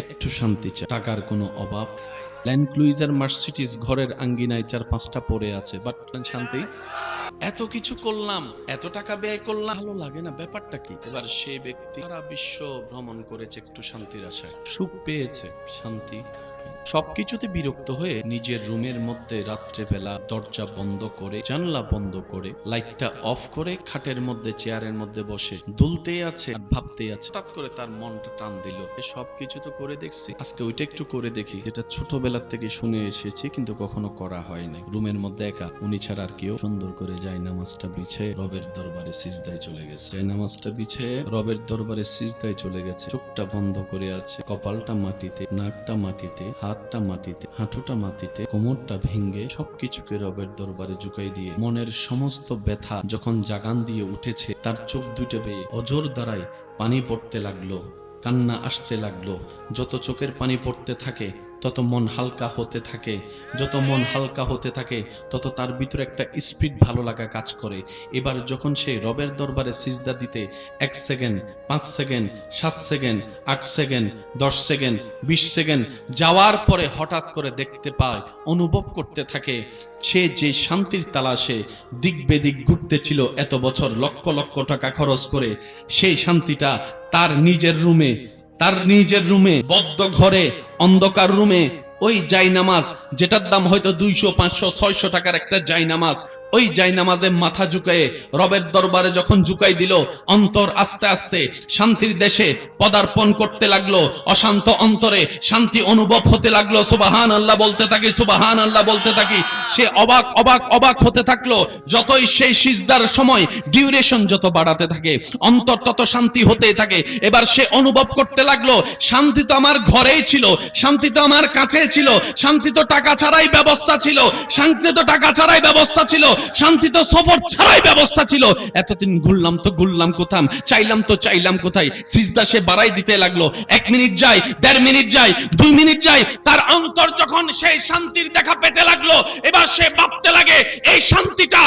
একটু শান্তি চাই, টাকার কোনো অভাব। ল্যান্ড ক্রুইজার মার্সিডিজ ঘরের আঙ্গিনায় 4-5টা পড়ে আছে, বাট শান্তি। এত কিছু করলাম, এত টাকা ব্যয় করলাম, ভালো লাগে না, ব্যাপারটা কি? এবার সেই ব্যক্তি সারা বিশ্ব ভ্রমণ করেছে একটু শান্তির আশায়, সুখ পেয়েছে, শান্তি সবকিছুতে বিরক্ত হয়ে নিজের রুমের মধ্যে রাত্রেবেলা দরজা বন্ধ করে, জানলা বন্ধ করে, লাইটটা অফ করে, খাটের মধ্যে চেয়ারের মধ্যে বসে দুলতেই আছে আর ভাবতেই আছে। হঠাৎ করে তার মনটা টান দিল, সবকিছু তো করে দেখছি, আজকে ওইটা একটু করে দেখি, যেটা ছোটবেলার থেকে শুনে এসেছি কিন্তু কখনো করা হয় নাই। রুমের মধ্যে একা, উনি ছাড়া আর কেউ। সুন্দর করে যায় নামাজটা বিছে রবের দরবারে সিজদায় চলে গেছে। যায় নামাজটা বিছে রবের দরবারে সিজদায় চলে গেছে। চোখটা বন্ধ করে আছে, কপালটা মাটিতে, নাকটা মাটিতে, হাতটা মাটিতে, হাঁটুটা মাটিতে, কোমরটা ভেঙ্গে সবকিছুকে রবের দরবারে ঝুঁকাই দিয়ে মনের সমস্ত ব্যথা যখন জাগান দিয়ে উঠেছে, তার চোখ দুটো বেয়ে অজর দ্বারাই পানি পড়তে লাগলো, কান্না আসতে লাগলো। যত চোখের পানি পড়তে থাকে তত মন হালকা হতে থাকে, যত মন হালকা হতে থাকে তত তার ভিতরে একটা স্পিড ভালো লাগা কাজ করে। এবার যখন সে রবের দরবারে সিজদা দিতে 1 second, 5 second, 7 second, 8 second, 10 second, 20 second যাওয়ার পরে হঠাৎ করে দেখতে পায়, অনুভব করতে থাকে, সে যে শান্তির তালাশে দিক বেদিক ঘুরতেছিল এত বছর লক্ষ লক্ষ টাকা খরচ করে, সেই শান্তিটা তার নিজের রুমে বদ্ধ ঘরে অন্ধকার রুমে ওই জায়নামাজ, যেটার দাম হয়তো 200, 500, 600 টাকার একটা জায়নামাজ, ওই জায়নামাজে মাথা ঝুঁকায়ে রবের দরবারে যখন ঝুঁকাই দিল, অন্তর আস্তে আস্তে শান্তির দেশে পদার্পণ করতে লাগলো। অশান্ত অন্তরে শান্তি অনুভব হতে লাগলো। সুবহানাল্লাহ বলতে থাকি, সুবহানাল্লাহ বলতে থাকি। সে অবাক অবাক অবাক হতে থাকলো। যতই সেই সিজদার সময় ডিউরেশন যত বাড়াতে থাকে, অন্তর তত শান্তি হতেই থাকে। এবার সে অনুভব করতে লাগলো, শান্তি তো আমার ঘরেই ছিল, শান্তি তো আমার কাছে ছিল, শান্তি তো টাকা ছাড়াই ব্যবস্থা ছিল, শান্তি তো টাকা ছাড়াই ব্যবস্থা ছিল, শান্তি তো সফর ছাড়াই ব্যবস্থা ছিল। এতদিন ঘুরলাম কোথায়, চাইলাম কোথায়। সিজদা সে বাড়াই দিতে লাগলো। 1 মিনিট যায়, 1.5 মিনিট যায়, 2 মিনিট যায়, তার অন্তর যখন সেই শান্তির দেখা পেতে লাগলো, এবার সে ভাবতে লাগে, এই শান্তিটা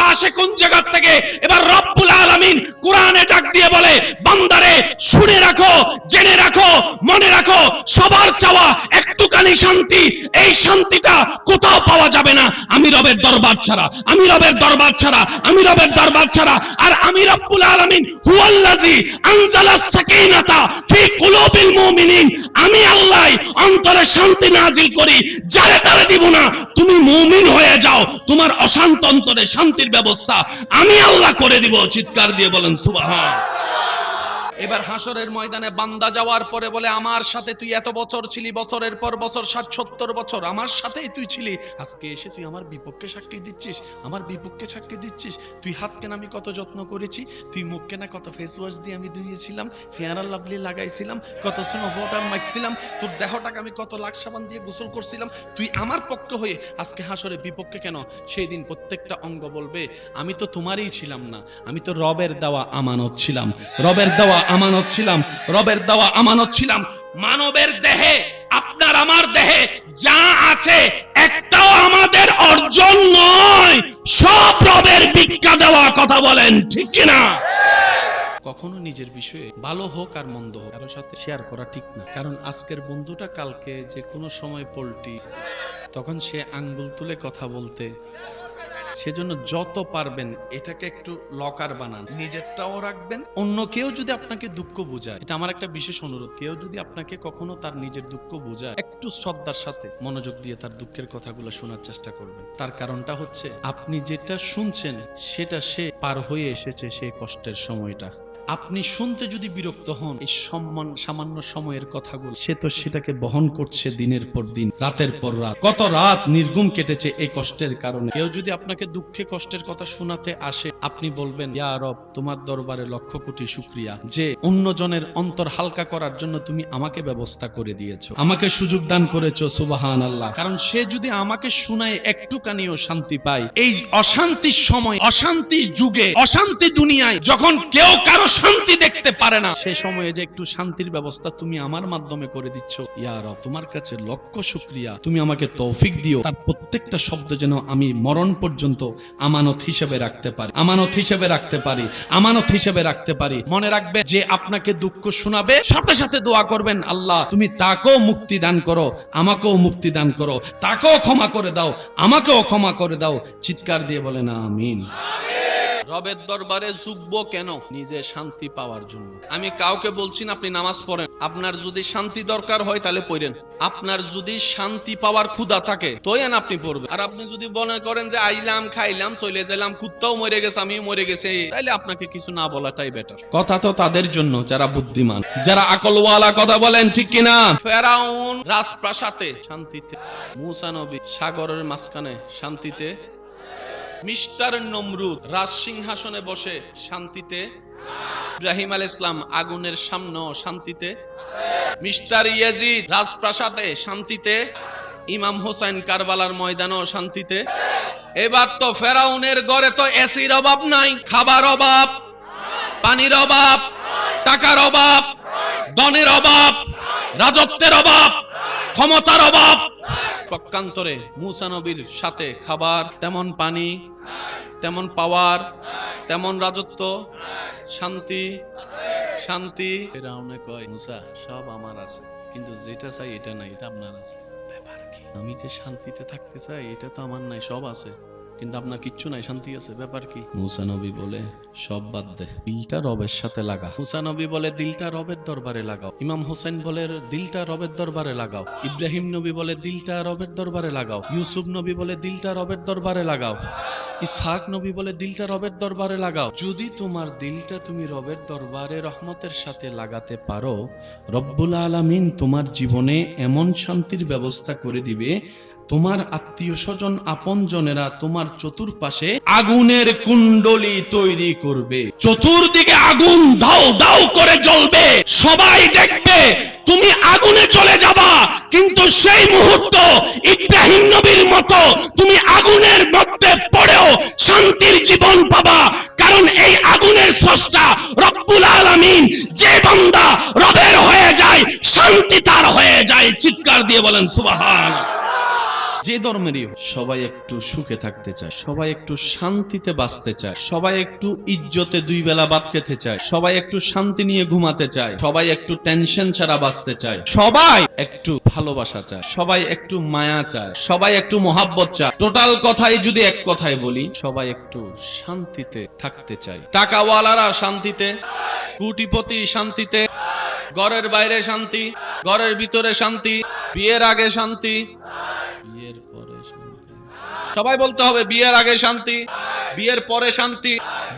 আসে কোন জায়গা থেকে? এবার রব্বুল আলামিন কোরআনে ডাক দিয়ে বলে, বান্দারে শুনে রাখো, জেনে রাখো, মনে রাখো, সবার চাওয়া একটুখানি শান্তি, এই শান্তিটা কোথাও পাওয়া যাবে না আমি রবের দরবার ছাড়া, আমি রবের দরবার ছাড়া, আমি রবের দরবার ছাড়া। আর আমি রব্বুল আলামিন হুয়াল্লাযী আনজালাস সাকিনাতা ফি কুলুবিল মুমিনিন, আমি আল্লাহ অন্তরে শান্তি নাজিল করি, যারে তারে দিব না। তুমি মুমিন হয়ে যাও, তোমার অশান্ত অন্তরে শান্তির ব্যবস্থা আমি আল্লাহ করে দিব। চিৎকার দিয়ে বলেন সুবহান। এবার হাসরের ময়দানে বান্দা যাওয়ার পরে বলে, আমার সাথে তুই এত বছর ছিলি, বছরের পর বছর, 60-70 বছর আমার সাথেই তুই ছিলি, আজকে এসে তুই আমার বিপক্ষে সাক্ষী দিচ্ছিস, আমার বিপক্ষে সাক্ষী দিচ্ছিস। তুই হাতকে না আমি কত যত্ন করেছি, তুই মুখকে না কত ফেস ওয়াশ দিয়ে আমি ধুইয়েছিলাম, ফেয়ার অ্যান্ড লাভলি লাগাইছিলাম, কত স্নো ওয়াটার মাখছিলাম, তোর দেহটাকে আমি কত লাখ সাবান দিয়ে গোসল করছিলাম, তুই আমার পক্ষে হয়ে আজকে হাসরে বিপক্ষে কেন? সেই দিন প্রত্যেকটা অঙ্গ বলবে, আমি তো তোমারই ছিলাম না, আমি তো রবের দেওয়া আমানত ছিলাম, রবের দেওয়া আমানত ছিলাম, রবের দেওয়া আমানত ছিলাম। মানবের দেহে, আপনার আমার দেহে যা আছে একটাও আমাদের অর্জন নয়, সব রবের ভিক্ষা দেওয়া। কথা বলেন ঠিক কিনা? কখনো নিজের বিষয়ে ভালো হোক আর মন্দ হোক কারোর সাথে শেয়ার করা ঠিক না, কারণ আজকের বন্ধুটা কালকে যে কোনো সময় পল্টি, তখন সে আঙ্গুল তুলে কথা বলতে। সেজন্য যত পারবেন এটাকে একটু লকার বানান, নিজেরটাও রাখবেন। অন্য কেউ যদি আপনাকে দুঃখ বোঝায়, এটা আমার একটা বিশেষ অনুরোধ, কেউ যদি আপনাকে কখনো তার নিজের দুঃখ বোঝায়, একটু শ্রদ্ধার সাথে মনোযোগ দিয়ে তার দুঃখের কথাগুলো শোনার চেষ্টা করবেন। তার কারণটা হচ্ছে, আপনি যেটা শুনছেন সেটা সে পার হয়ে এসেছে, সেই কষ্টের সময়টা। আপনি শুনতে যদি বিরক্ত হন এই সামান্য সময়ের কথাগুলো, সে তো সেটাকে বহন করছে দিনের পর দিন, রাতের পর রাত, কত রাত নির্ঘুম কেটেছে এই কষ্টের কারণে। কেউ যদি আপনাকে দুঃখে কষ্টের কথা শোনাতে আসে, আপনি বলবেন, ইয়া রব, তোমার দরবারে লক্ষ কোটি শুকরিয়া যে অন্যজনের অন্তর হালকা করার জন্য তুমি আমাকে ব্যবস্থা করে দিয়েছো, আমাকে সুযোগ দান করেছো। সুবহানাল্লাহ। কারণ সে যদি আমাকে শোনায় একটুখানিও শান্তি পায়, এই অশান্তির সময়, অশান্তির যুগে, অশান্তি দুনিয়ায় যখন কেউ কারো শান্তি দেখতে পারে না, সে সময়ে যে একটু শান্তির ব্যবস্থা তুমি আমার মাধ্যমে করে দিচ্ছ, ইয়া রব তোমার কাছে লক্ষ শুকরিয়া, তুমি আমাকে তৌফিক দিও, তার প্রত্যেকটা শব্দ যেন আমি মরণ পর্যন্ত আমানত হিসেবে রাখতে পারি, আমানত হিসেবে রাখতে পারি, আমানত হিসেবে রাখতে পারি। মনে রাখবে, যে আপনাকে দুঃখ শোনাবে সাথে সাথে দোয়া করবেন, আল্লাহ তুমি তাকেও মুক্তি দান করো, আমাকেও মুক্তি দান করো, তাকেও ক্ষমা করে দাও, আমাকেও ক্ষমা করে দাও। চিৎকার দিয়ে বলেন আমিন। রবের দরবারে ঝুঁকবো কেন? নিজে শান্তি পাওয়ার জন্য। আমি কাউকে বলছি না আপনি নামাজ পড়েন, আপনার যদি শান্তি দরকার হয় তাহলে পড়েন। আপনার যদি শান্তি পাওয়ার ক্ষুধা থাকে তোয়েন আপনি পড়বেন। আর আপনি যদি মনে করেন যে আইলাম খাইলাম চলে যাইলাম, কুত্তাও মরে গেছে আমিও মরে গেছে, তাইলে আপনাকে কিছু না বলাটাই বেটার। কথা তো তাদের জন্য যারা বুদ্ধিমান, যারা আকলওয়ালা, কথা বলেন ঠিক কিনা। ফেরাউন রাজপ্রাসাদে শান্তিতে, মূসা নবী সাগরের মাঝখানে শান্তিতে, মিস্টার নমরুদ রাজ সিংহাসনে বসে শান্তিতে, ইব্রাহিম আলাইহিস সালাম আগুনের সামনে শান্তিতে, মিস্টার ইয়াজিদ রাজপ্রাসাদে শান্তিতে, ইমাম হোসেন কারবালার ময়দানও শান্তিতে। এবার তো ফেরাউনের ঘরে তো এসির অভাব নাই, খাবার অভাব, পানির অভাব, টাকার অভাব, ধনের অভাব, রাজত্বের অভাব, ক্ষমতার অভাব। পক্ষান্তরে মূসা নবীর সাথে খাবার, তেমন পানি, তেমন পাওয়ার, তেমন রাজত্ব, শান্তি শান্তি। ফেরাউনে কয়, মূসা সব আমার আছে, কিন্তু যেটা চাই এটা নাই, এটা আপনার আছে। ব্যাপার কি? আমি যে শান্তিতে থাকতে চাই এটা তো আমার নাই, সব আছে কিন্তু আপনার কিচ্ছু নাই, শান্তি আছে, ব্যাপার কি? মূসা নবী বলে সব বাদ দে, দিলটা রবের সাথে লাগা। মূসা নবী বলে দিলটা রবের দরবারে লাগাও। ইমাম হোসেন বলে দিলটা রবের দরবারে লাগাও। ইব্রাহিম নবী বলে দিলটা রবের দরবারে লাগাও। ইউসুফ নবী বলে দিলটা রবের দরবারে লাগাও। ইসহাক নবী বলে দিলটা রবের দরবারে লাগাও। যদি তোমার দিলটা তুমি রবের দরবারে রহমতের সাথে লাগাতে পারো, রব্বুল আলামিন তোমার জীবনে এমন শান্তির ব্যবস্থা করে দিবে, তোমার আত্মীয় স্বজন আপনজনেরা তোমার চতুর্পাশে আগুনের কুণ্ডলী তৈরি করবে, চতুর্দিকে আগুন দাও দাও করে জ্বলবে, সবাই দেখবে তুমি আগুনে চলে যাবা, কিন্তু সেই মুহূর্ত ইব্রাহিম নবীর মতো তুমি আগুনের মধ্যে পড়েও শান্তির জীবন পাবা। কারণ এই আগুনের স্রষ্টা রব্বুল আলামিন, যে বান্দা রবের হয়ে যায় শান্তি তার হয়ে যায়। চিৎকার দিয়ে বলেন সুবহানাল্লাহ। যে ধর্মেরই সবাই একটু সুখে থাকতে চায়, সবাই একটু শান্তিতে বাঁচতে চায়, সবাই একটু ইজ্জতে দুই বেলা ভাত খেতে চায়, সবাই একটু শান্তি নিয়ে ঘুমাতে চায়, সবাই একটু টেনশন ছাড়া বাঁচতে চায়, সবাই একটু ভালোবাসা চায়, সবাই একটু মায়া চায়, সবাই একটু মহাব্বত চায়। টোটাল কথাই যদি এক কথায় বলি, সবাই একটু শান্তিতে থাকতে চায়। টাকাওয়ালারা শান্তিতে, কোটিপতি শান্তিতে, ঘরের বাইরে শান্তি, ঘরের ভিতরে শান্তি, বিয়ের আগে শান্তি, বিয়ের পরে শান্তি। সবাই বলতে হবে বিয়ের আগে শান্তি, বিয়ের পরে শান্তি,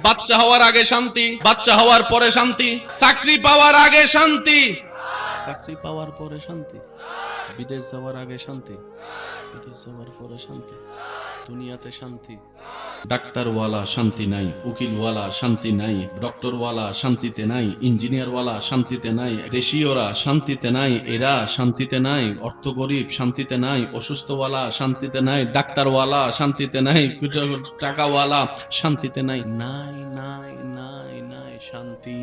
বাচ্চা হওয়ার আগে শান্তি, বাচ্চা হওয়ার পরে শান্তি, চাকরি পাওয়ার আগে শান্তি, চাকরি পাওয়ার পরে শান্তি, বিদেশ যাওয়ার আগে শান্তি, বিদেশ যাওয়ার পরে শান্তি, দুনিয়াতে শান্তি। ডাক্তারওয়ালা শান্তি নাই, উকিলওয়ালা শান্তি নাই, ডক্টরওয়ালা শান্তিতে নাই, ইঞ্জিনিয়ারওয়ালা শান্তিতে নাই, দেশীয়রা শান্তিতে নাই, এরা শান্তিতে নাই, অর্থ গরিব শান্তিতে নাই, অসুস্থওয়ালা শান্তিতে নাই, ডাক্তারওয়ালা শান্তিতে নাই, টাকাওয়ালা শান্তিতে নাই, নাই নাই নাই নাই শান্তি।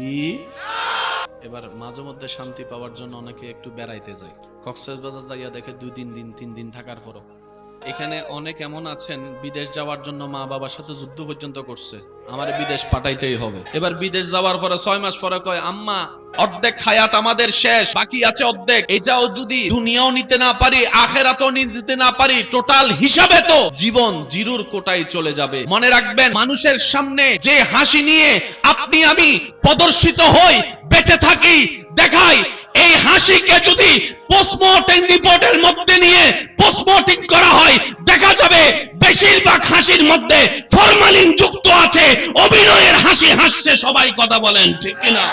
এবার মাঝে মধ্যে শান্তি পাওয়ার জন্য অনেকে একটু বেড়াইতে যায়, কক্সবাজার যাইয়া দেখে 2-3 দিন থাকার পরও। এখানে অনেক এমন আছেন বিদেশ যাওয়ার জন্য মা বাবার সাথে যুদ্ধ পর্যন্ত করছে, আমারে বিদেশ পাঠাইতেই হবে। এবার বিদেশ যাওয়ার পরে 6 মাস পরে কয়, আম্মা অর্ধেক হায়াত আমাদের শেষ, বাকি আছে অর্ধেক, এটাও যদি দুনিয়াও নিতে না পারি আখিরাতও নিতে না পারি, টোটাল হিসাবে তো জীবন জিরোর কোটায় চলে যাবে। মনে রাখবেন, মানুষের সামনে যে হাসি নিয়ে আপনি আমি প্রদর্শিত হই, বেঁচে থাকি, দেখাই, এই হাসিকে যদি পোস্টমর্টেম রিপোর্টের মধ্যে নিয়ে পোস্টমর্টেম করা হয়, দেখা যাবে বেশিরভাগ হাসির মধ্যে ফরমালিন যুক্ত আছে, অভিনয়ের হাসি হাসছে সবাই। কথা বলেন ঠিক কিনা?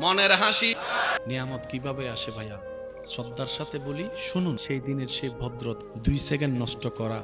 মনের হাসি। নিয়ামত কিভাবে আসে ভাইয়া? শ্রদ্ধার সাথে বলি, শুনুন। সেই দিনের সেই ভদ্রতা 2 সেকেন্ড নষ্ট করা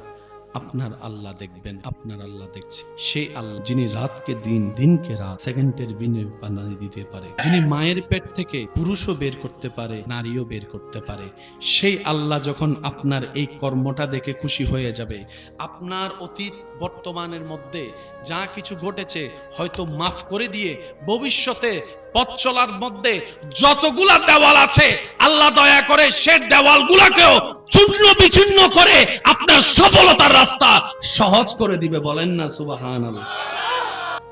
আপনার আল্লাহ দেখবেন, আপনার আল্লাহ দেখছে। সেই আল্লাহ যিনি রাতকে দিন, দিনকে রাত, সেকেন্ডের বিনিময়ে বানিয়ে দিতে পারে, যিনি মায়ের পেট থেকে পুরুষও বের করতে পারে, নারীও বের করতে পারে, সেই আল্লাহ যখন আপনার এই কর্মটা দেখে খুশি হয়ে যাবে, আপনার অতীত বর্তমানের মধ্যে যা কিছু ঘটেছে হয়তো মাফ করে দিয়ে ভবিষ্যতে পথ চলার মধ্যে যতগুলা দেওয়াল আছে আল্লাহ দয়া করে সে দেওয়ালগুলাকেও চূর্ণ বিচূর্ণ করে আপনার সফলতার রাস্তা সহজ করে দিবে। বলেন না সুবহানাল্লাহ।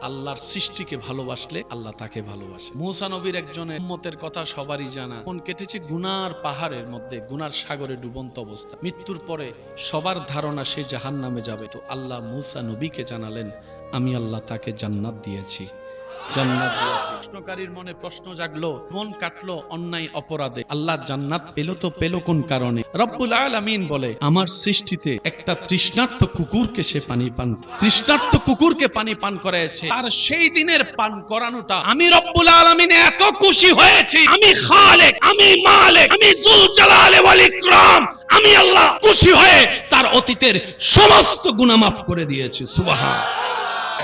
আল্লাহর সৃষ্টিকে ভালোবাসলে আল্লাহ তাকে ভালোবাসে। মূসা নবীর একজনের উম্মতের কথা সবারই জানা, কোন কেটেছে গুনার পাহাড়ের মধ্যে, গুনার সাগরে ডুবন্ত অবস্থা, মৃত্যুর পরে সবার ধারণা সে জাহান্নামে যাবে। তো আল্লাহ মূসা নবীকে জানালেন, আমি আল্লাহ তাকে জান্নাত দিয়েছি, জান্নাত দিয়েছি। প্রশ্নকারীর মনে প্রশ্ন জাগলো, মন কাটলো অন্যায় অপরাধে, আল্লাহ জান্নাত পেল তো পেল কোন কারণে? রব্বুল আলামিন বলে, আমার সৃষ্টিতে একটা তৃষ্ণার্ত কুকুরকে সে পানি পান, তৃষ্ণার্ত কুকুরকে পানি পান করেছে, আর সেই দিনের পান করানোটা আমি রব্বুল আলামিন এত খুশি হয়েছি, আমি খালেক, আমি মালিক, আমি যুল জালালি ওয়াল ইকরাম, আমি আল্লাহ খুশি হয়ে তার অতীতের সমস্ত গুনাহ মাফ করে দিয়েছি। সুবহানাল্লাহ।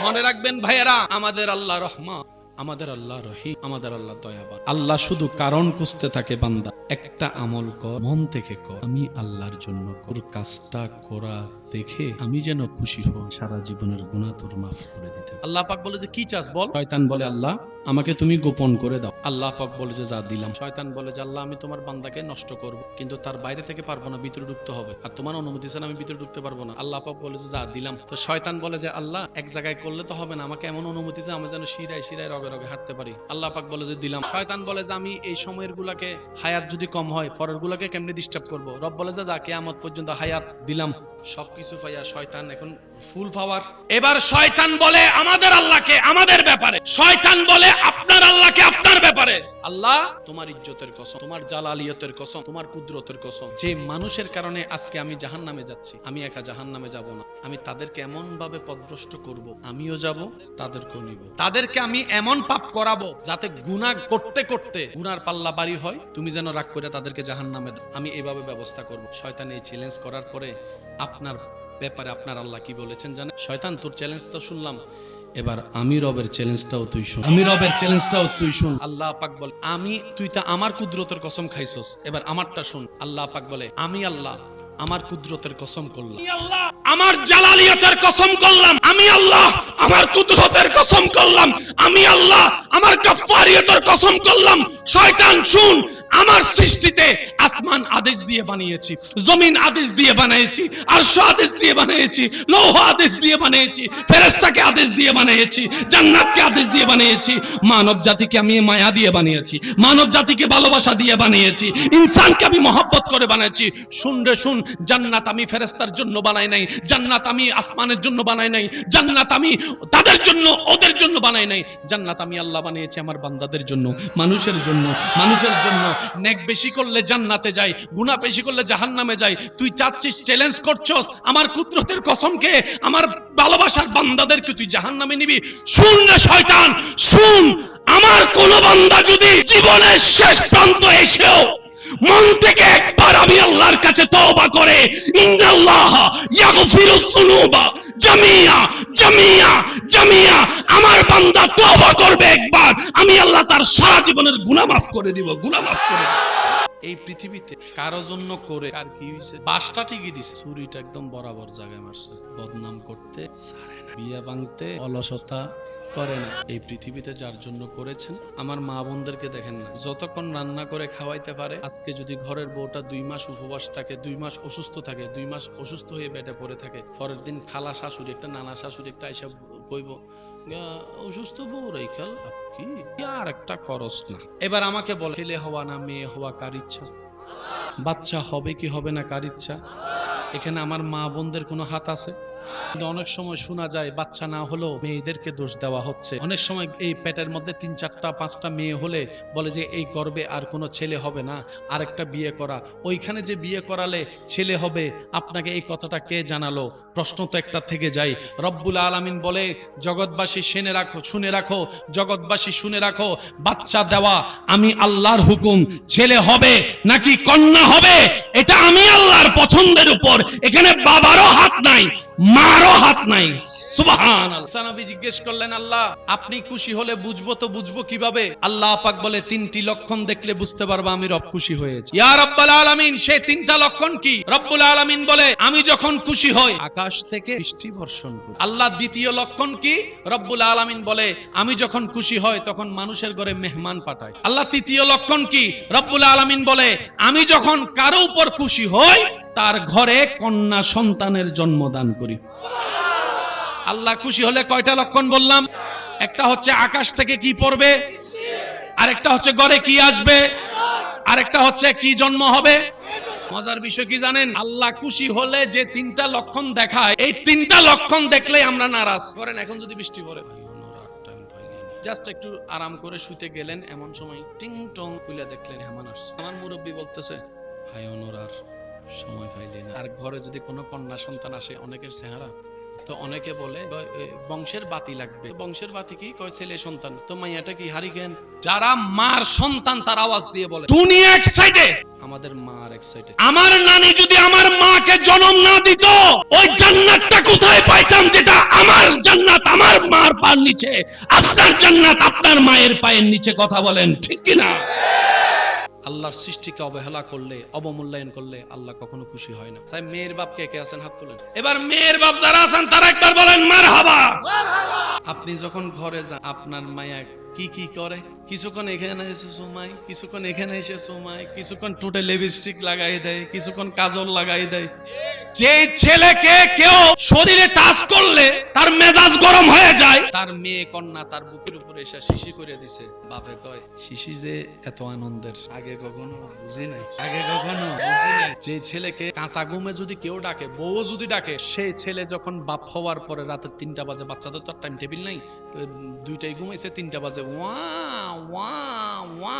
মনে রাখবেন ভাইয়েরা, আমাদের আল্লাহ রহমান, আমাদের আল্লাহ রহিম, আমাদের আল্লাহ দয়াবান। আল্লাহ শুধু কারণ খুঁজতে থাকে, বান্দা একটা আমল কর, মন থেকে কর, আমি আল্লাহর জন্য কর, কাজটা করা দেখে আমি যেন খুশি হই, সারা জীবনের গুনাহ তোর মাফ করে দিতে। আল্লাহ পাক বলে যে কি চাস বল। শয়তান বলে, আল্লাহ আমাকে তুমি গোপন করে দাও। আল্লাহ পাক বলে যে যা দিলাম। শয়তান বলে যে আল্লাহ আমি তোমার বান্দাকে নষ্ট করব, কিন্তু তার বাইরে থেকে পারবো না, ভিতরে ঢুকতে হবে, আর তোমার অনুমতি ছাড়া আমি ভিতরে ঢুকতে পারবো না। আল্লাহ পাক বলে যে যা দিলাম। তো শয়তান বলে যে আল্লাহ এক জায়গায় করলে তো হবে না, আমাকে এমন অনুমতি দাও আমি যেন শিরায় শিরায় রগে রগে হাঁটতে পারি। আল্লাহ পাক বলে যে দিলাম। শয়তান বলে যে আমি এই সময়ের গুলাকে, হায়াত যদি কম হয় পরের গুলাকে কেমনে ডিস্টার্ব করবো? রব বলে যে যা কিয়ামত পর্যন্ত হায়াত দিলাম। সবকিছু পাইয়া শয়তান এখন ফুল পাওয়ার। এবার শয়তান বলে আমাদের আল্লাহকে আমাদের ব্যাপারে, শয়তান বলে আপনার আল্লাহকে আপনার ব্যাপারে, আল্লাহ তোমার ইজ্জতের কসম, তোমার জালালিয়তের কসম, তোমার কুদরতের কসম, যে মানুষের কারণে আজকে আমি জাহান্নামে যাচ্ছি, আমি একা জাহান্নামে যাব না, আমি তাদেরকে এমন ভাবে পথভ্রষ্ট করব, আমিও যাব তাদেরকেও নিব, তাদেরকে আমি এমন পাপ করাবো যাতে গুনাহ করতে করতে গুনার পাল্লা বাড়ি হয়, তুমি যেন রাগ করে তাদেরকে জাহান্নামে দাও, আমি এইভাবে ব্যবস্থা করব। শয়তান এই চ্যালেঞ্জ করার পরে আপনার ব্যাপারে আপনার আল্লাহ কি বলেছেন জানেন? শয়তান তোর চ্যালেঞ্জ তো শুনলাম, এবার আমি রবের চ্যালেঞ্জটাও তুই শুন, আমি রবের চ্যালেঞ্জটাও তুই শুন। আল্লাহ পাক বলে, আমি, তুই তো আমার কুদরতের কসম খাইছস, এবার আমারটা শুন। আল্লাহ পাক বলে, আমি আল্লাহ আমার কুদরতের কসম করলাম, আমি আল্লাহ আমার জালালিয়তের কসম করলাম, আমি আল্লাহ আমার কুদরতের কসম করলাম, আমি আল্লাহ আমার গাফফারিয়তের কসম করলাম। শয়তান শুন, আমার সৃষ্টিতে আসমান আদেশ দিয়ে বানিয়েছি, জমিন আদেশ দিয়ে বানিয়েছি, আরশ আদেশ দিয়ে বানিয়েছি, লৌহ আদেশ দিয়ে বানিয়েছি, ফেরেশতাকে আদেশ দিয়ে বানিয়েছি, জান্নাতকে আদেশ দিয়ে বানিয়েছি, মানব জাতিকে আমি মায়া দিয়ে বানিয়েছি, মানব জাতিকে ভালোবাসা দিয়ে বানিয়েছি, ইনসানকে আমি মহব্বত করে বানিয়েছি। শুন রে শুন, জান্নাত আমি ফেরেশতার জন্য বানাই নাই, জান্নাত আমি আসমানের জন্য বানাই নাই, জান্নাত আমি তাদের জন্য ওদের জন্য বানাই নাই, জান্নাত আমি আল্লাহ বানিয়েছি আমার বান্দাদের জন্য, মানুষের জন্য, মানুষের জন্য। নেক বেশি করলে জান্নাতে যাই, গুনাহ বেশি করলে জাহান্নামে যাই। তুই চাচ্ছিস, চ্যালেঞ্জ করছস আমার কুদরতের কসমকে, আমার ভালোবাসার বান্দাদেরকে তুই জাহান্নামে নিবি। শুন রে শয়তান শুন, আমার কোন বান্দা যদি জীবনের শেষ প্রান্ত এসেও মন থেকে একবার আমি আল্লাহর কাছে তওবা করে, ইন্নাল্লাহ ইয়াগফিরুজ যুনুবা জামিয়া জামিয়া জামিয়া, আমার বান্দা তওবা করবে একবার, আমি আল্লাহ তার সারা জীবনের গুনাহ মাফ করে দিব, গুনাহ মাফ করে দিব। এই পৃথিবীতে কারো জন্য করে কার কি হইছে? বাসটা ঠিকই দিছে, ছুরিটা একদম বরাবর জায়গায় মারছে, বদনাম করতে ছাড়ে না, বিয়া ভাঙতে অলসতা করে না। এই পৃথিবীতে যার জন্য করেছেন, আমার মা বোনদেরকে দেখেন না, যতক্ষণ রান্না করে খাওয়াইতে পারে, আজকে যদি ঘরের বউটা 2 মাস উপবাস থাকে, 2 মাস অসুস্থ থাকে, 2 মাস অসুস্থ হয়ে বেডে পড়ে থাকে, পরের দিন খালা শাশুড়ি একটা, নানা শাশুড়ি একটা এসব কইব, অসুস্থ বউ রেখাল কি আর একটা করস না। এবার আমাকে বলে, ছেলে হওয়া না মেয়ে হওয়া কার ইচ্ছা? বাচ্চা হবে কি হবে না কার ইচ্ছা? এখানে আমার মা বোনদের কোনো হাত আছে? কিন্তু অনেক সময় শোনা যায় বাচ্চা না হলেও মেয়েদেরকে দোষ দেওয়া হচ্ছে। অনেক সময় এই পেটের মধ্যে 3, 4, 5টা মেয়ে হলে বলে যে এই গর্ভে আর কোনো ছেলে হবে না, আরেকটা বিয়ে করা, ওইখানে যে বিয়ে করালে ছেলে হবে, আপনাকে এই কথাটা কে জানালো? প্রশ্ন তো একটা থেকে যায়। রব্বুল আলামিন বলে, জগৎবাসী শুনে রাখো, জগৎবাসী শুনে রাখো, বাচ্চা দেওয়া আমি আল্লাহর হুকুম, ছেলে হবে নাকি কন্যা হবে এটা আমি আল্লাহর পছন্দের উপর, এখানে বাবারও হাত নাই, মারও হাত নাই। সুবহানাল্লাহ। নবী জিজ্ঞেস করলেন, আল্লাহ আপনি খুশি হলে বুঝবো তো বুঝবো কিভাবে? আল্লাহ পাক বলে, তিনটি লক্ষণ দেখলে বুঝতে পারবা আমি রব খুশি হয়েছি। ইয়া রাব্বাল আলামিন, সেই তিনটা লক্ষণ কি? রব্বুল আলামিন বলে, আমি যখন খুশি হই আকাশ থেকে বৃষ্টি বর্ষণ করি। আল্লাহ দ্বিতীয় লক্ষণ কি? রব্বুল আলামিন বলে, আমি যখন খুশি হই তখন মানুষের ঘরে মেহমান পাঠাই। আল্লাহ তৃতীয় লক্ষণ কি? রব্বুল আলামিন বলে, আমি যখন কারো উপর খুশি হই তার ঘরে কন্যা সন্তানের জন্মদান করি। আল্লাহ খুশি হলে কয়টা লক্ষণ বললাম? একটা হচ্ছে আকাশ থেকে কি পড়বে, আরেকটা হচ্ছে ঘরে কি আসবে, আরেকটা হচ্ছে কি জন্ম হবে। মজার বিষয় কি জানেন? আল্লাহ খুশি হলে যে তিনটা লক্ষণ দেখায়, এই তিনটা লক্ষণ দেখলেই আমরা নারাজ করেন। এখন যদি বৃষ্টি পড়ে, জাস্ট একটু আরাম করে শুতে গেলেন, এমন সময় টিং টং খুলে দেখলেন মেহমান আসছে। আমার মুরব্বী বলতেছে, ভাই ওনার সময় পাইলেন। আর ঘরে যদি কোনো কন্যা সন্তান আসে, অনেকের চেহারা তো অনেকে বলে বংশের বাতি লাগবে। বংশের বাতি কি? কয় ছেলে সন্তান। তো মাইয়াটা কি হারিকেন? যারা মার সন্তান তার আওয়াজ দিয়ে বলে, দুনিয়া এক সাইডে, আমাদের মা আর এক সাইডে। আমার নানি যদি আমার মাকে জন্ম না দিত, ওই জান্নাতটা কোথায় পাইতাম যেটা আমার জান্নাত আমার মার পায়ের নিচে, আপনার জান্নাত আপনার মায়ের পায়ের নিচে। কথা বলেন ঠিক কি না? আল্লাহর সৃষ্টিকে অবহেলা করলে, অবমূল্যায়ন করলে আল্লাহ কখনো খুশি হয় না। তাই মেয়ের বাপ কে কে আছেন? হাত তুলেন। এবার মেয়ের বাপ যারা আছেন তারা একবার বলেন মারহাবা। আপনি যখন ঘরে যান, আপনার মায়া কি কি করে? কিছুক্ষণ এখানে এসে সুমাই, কিছুক্ষণ এখানে এসে সুমাই, কিছুক্ষণ ঠোঁটে লিপস্টিক লাগাই দেয়, কিছুক্ষণ কাজল লাগাই দেয়। যে ছেলেকে কেউ শরীরে টাচ করলে তার মেজাজ গরম হয়ে যায়, তার মেয়ে কন্যা তার বুকের উপরে এসে শিশি করে দিছে। বাপে কয়, শিশি যে এত আনন্দের আগে কখনো বুঝি নাই, আগে কখনো বুঝি নাই। যে ছেলেকে কাঁচা ঘুমে যদি কেউ ডাকে, বউ যদি ডাকে, সেই ছেলে যখন বাপ হওয়ার পরে রাতে 3টা বাজে, বাচ্চাদের তো টাইম টেবিল নাই, দুইটাই ঘুমাইছে, 3টা বাজে ওয়া ওয়া ওয়া,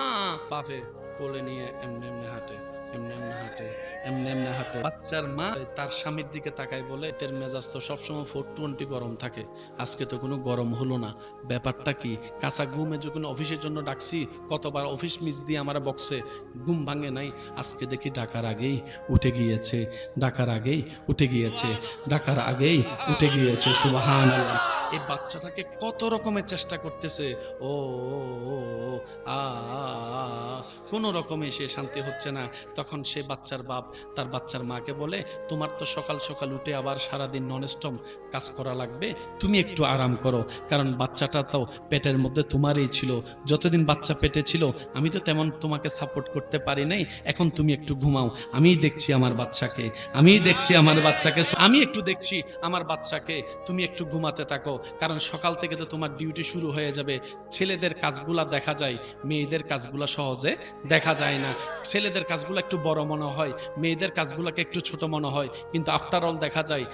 বাপে কোলে নিয়ে এমনি এমনি হাঁটে, এমনি এমনি হাঁটে, এমনি এমনি হাঁটে। বাচ্চার মা তার স্বামীর দিকে তাকায় বলে, তের মেজাজ তো সবসময় 420 গরম থাকে, আজকে তো কোনো গরম হলো না, ব্যাপারটা কি? কাঁচা ঘুমে যখন অফিসের জন্য ডাকছি, কতবার অফিস মিস দিয়ে আমার বক্সে ঘুম ভাঙে নাই, আজকে দেখি ডাকার আগেই উঠে গিয়েছে, ডাকার আগেই উঠে গিয়েছে, ডাকার আগেই উঠে গিয়েছে। সুবহানাল্লাহ। এই বাচ্চাটাকে কত রকমের চেষ্টা করতেছে, ও আ কোন রকমে সে শান্তি হচ্ছে না। তখন সে বাচ্চার বাপ তার বাচ্চার মাকে বলে, তোমার তো সকাল সকাল উঠে আবার সারাদিন ননস্টপ কাজ করা লাগবে, তুমি একটু আরাম করো, কারণ বাচ্চাটা তো পেটের মধ্যে তোমারই ছিল, যতদিন বাচ্চা পেটে ছিল আমি তো তেমন তোমাকে সাপোর্ট করতে পারি নাই, এখন তুমি একটু ঘুমাও, আমি দেখছি আমার বাচ্চাকে, আমি দেখছি আমার বাচ্চাকে, আমি একটু দেখছি আমার বাচ্চাকে, তুমি একটু ঘুমাতে থাকো, কারণ সকাল থেকে তো তোমার ডিউটি শুরু হয়ে যাবে। ছেলেদের কাজগুলা দেখা যায়, মেয়েদের কাজগুলা সহজে দেখা যায় না। ছেলেদের কাজগুলো একটু বড় মনে হয়, মেয়েদের কাজগুলোকে একটু ছোট মনে হয়, কিন্তু আফটার অল দেখা যায়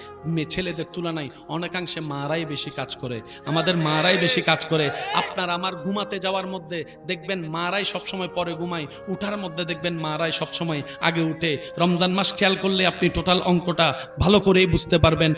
ছেলেদের তুলনায় অনেকাংশে মারাই বেশি কাজ করে, আমাদের মারাই বেশি কাজ করে। আপনার আমার ঘুমাতে যাওয়ার মধ্যে দেখবেন মারাই সবসময় পরে ঘুমায়, উঠার মধ্যে দেখবেন মারাই সবসময় আগে উঠে। রমজান মাস খেয়াল করলে আপনি টোটাল অঙ্কটা ভালো করেই বুঝতে পারবেন।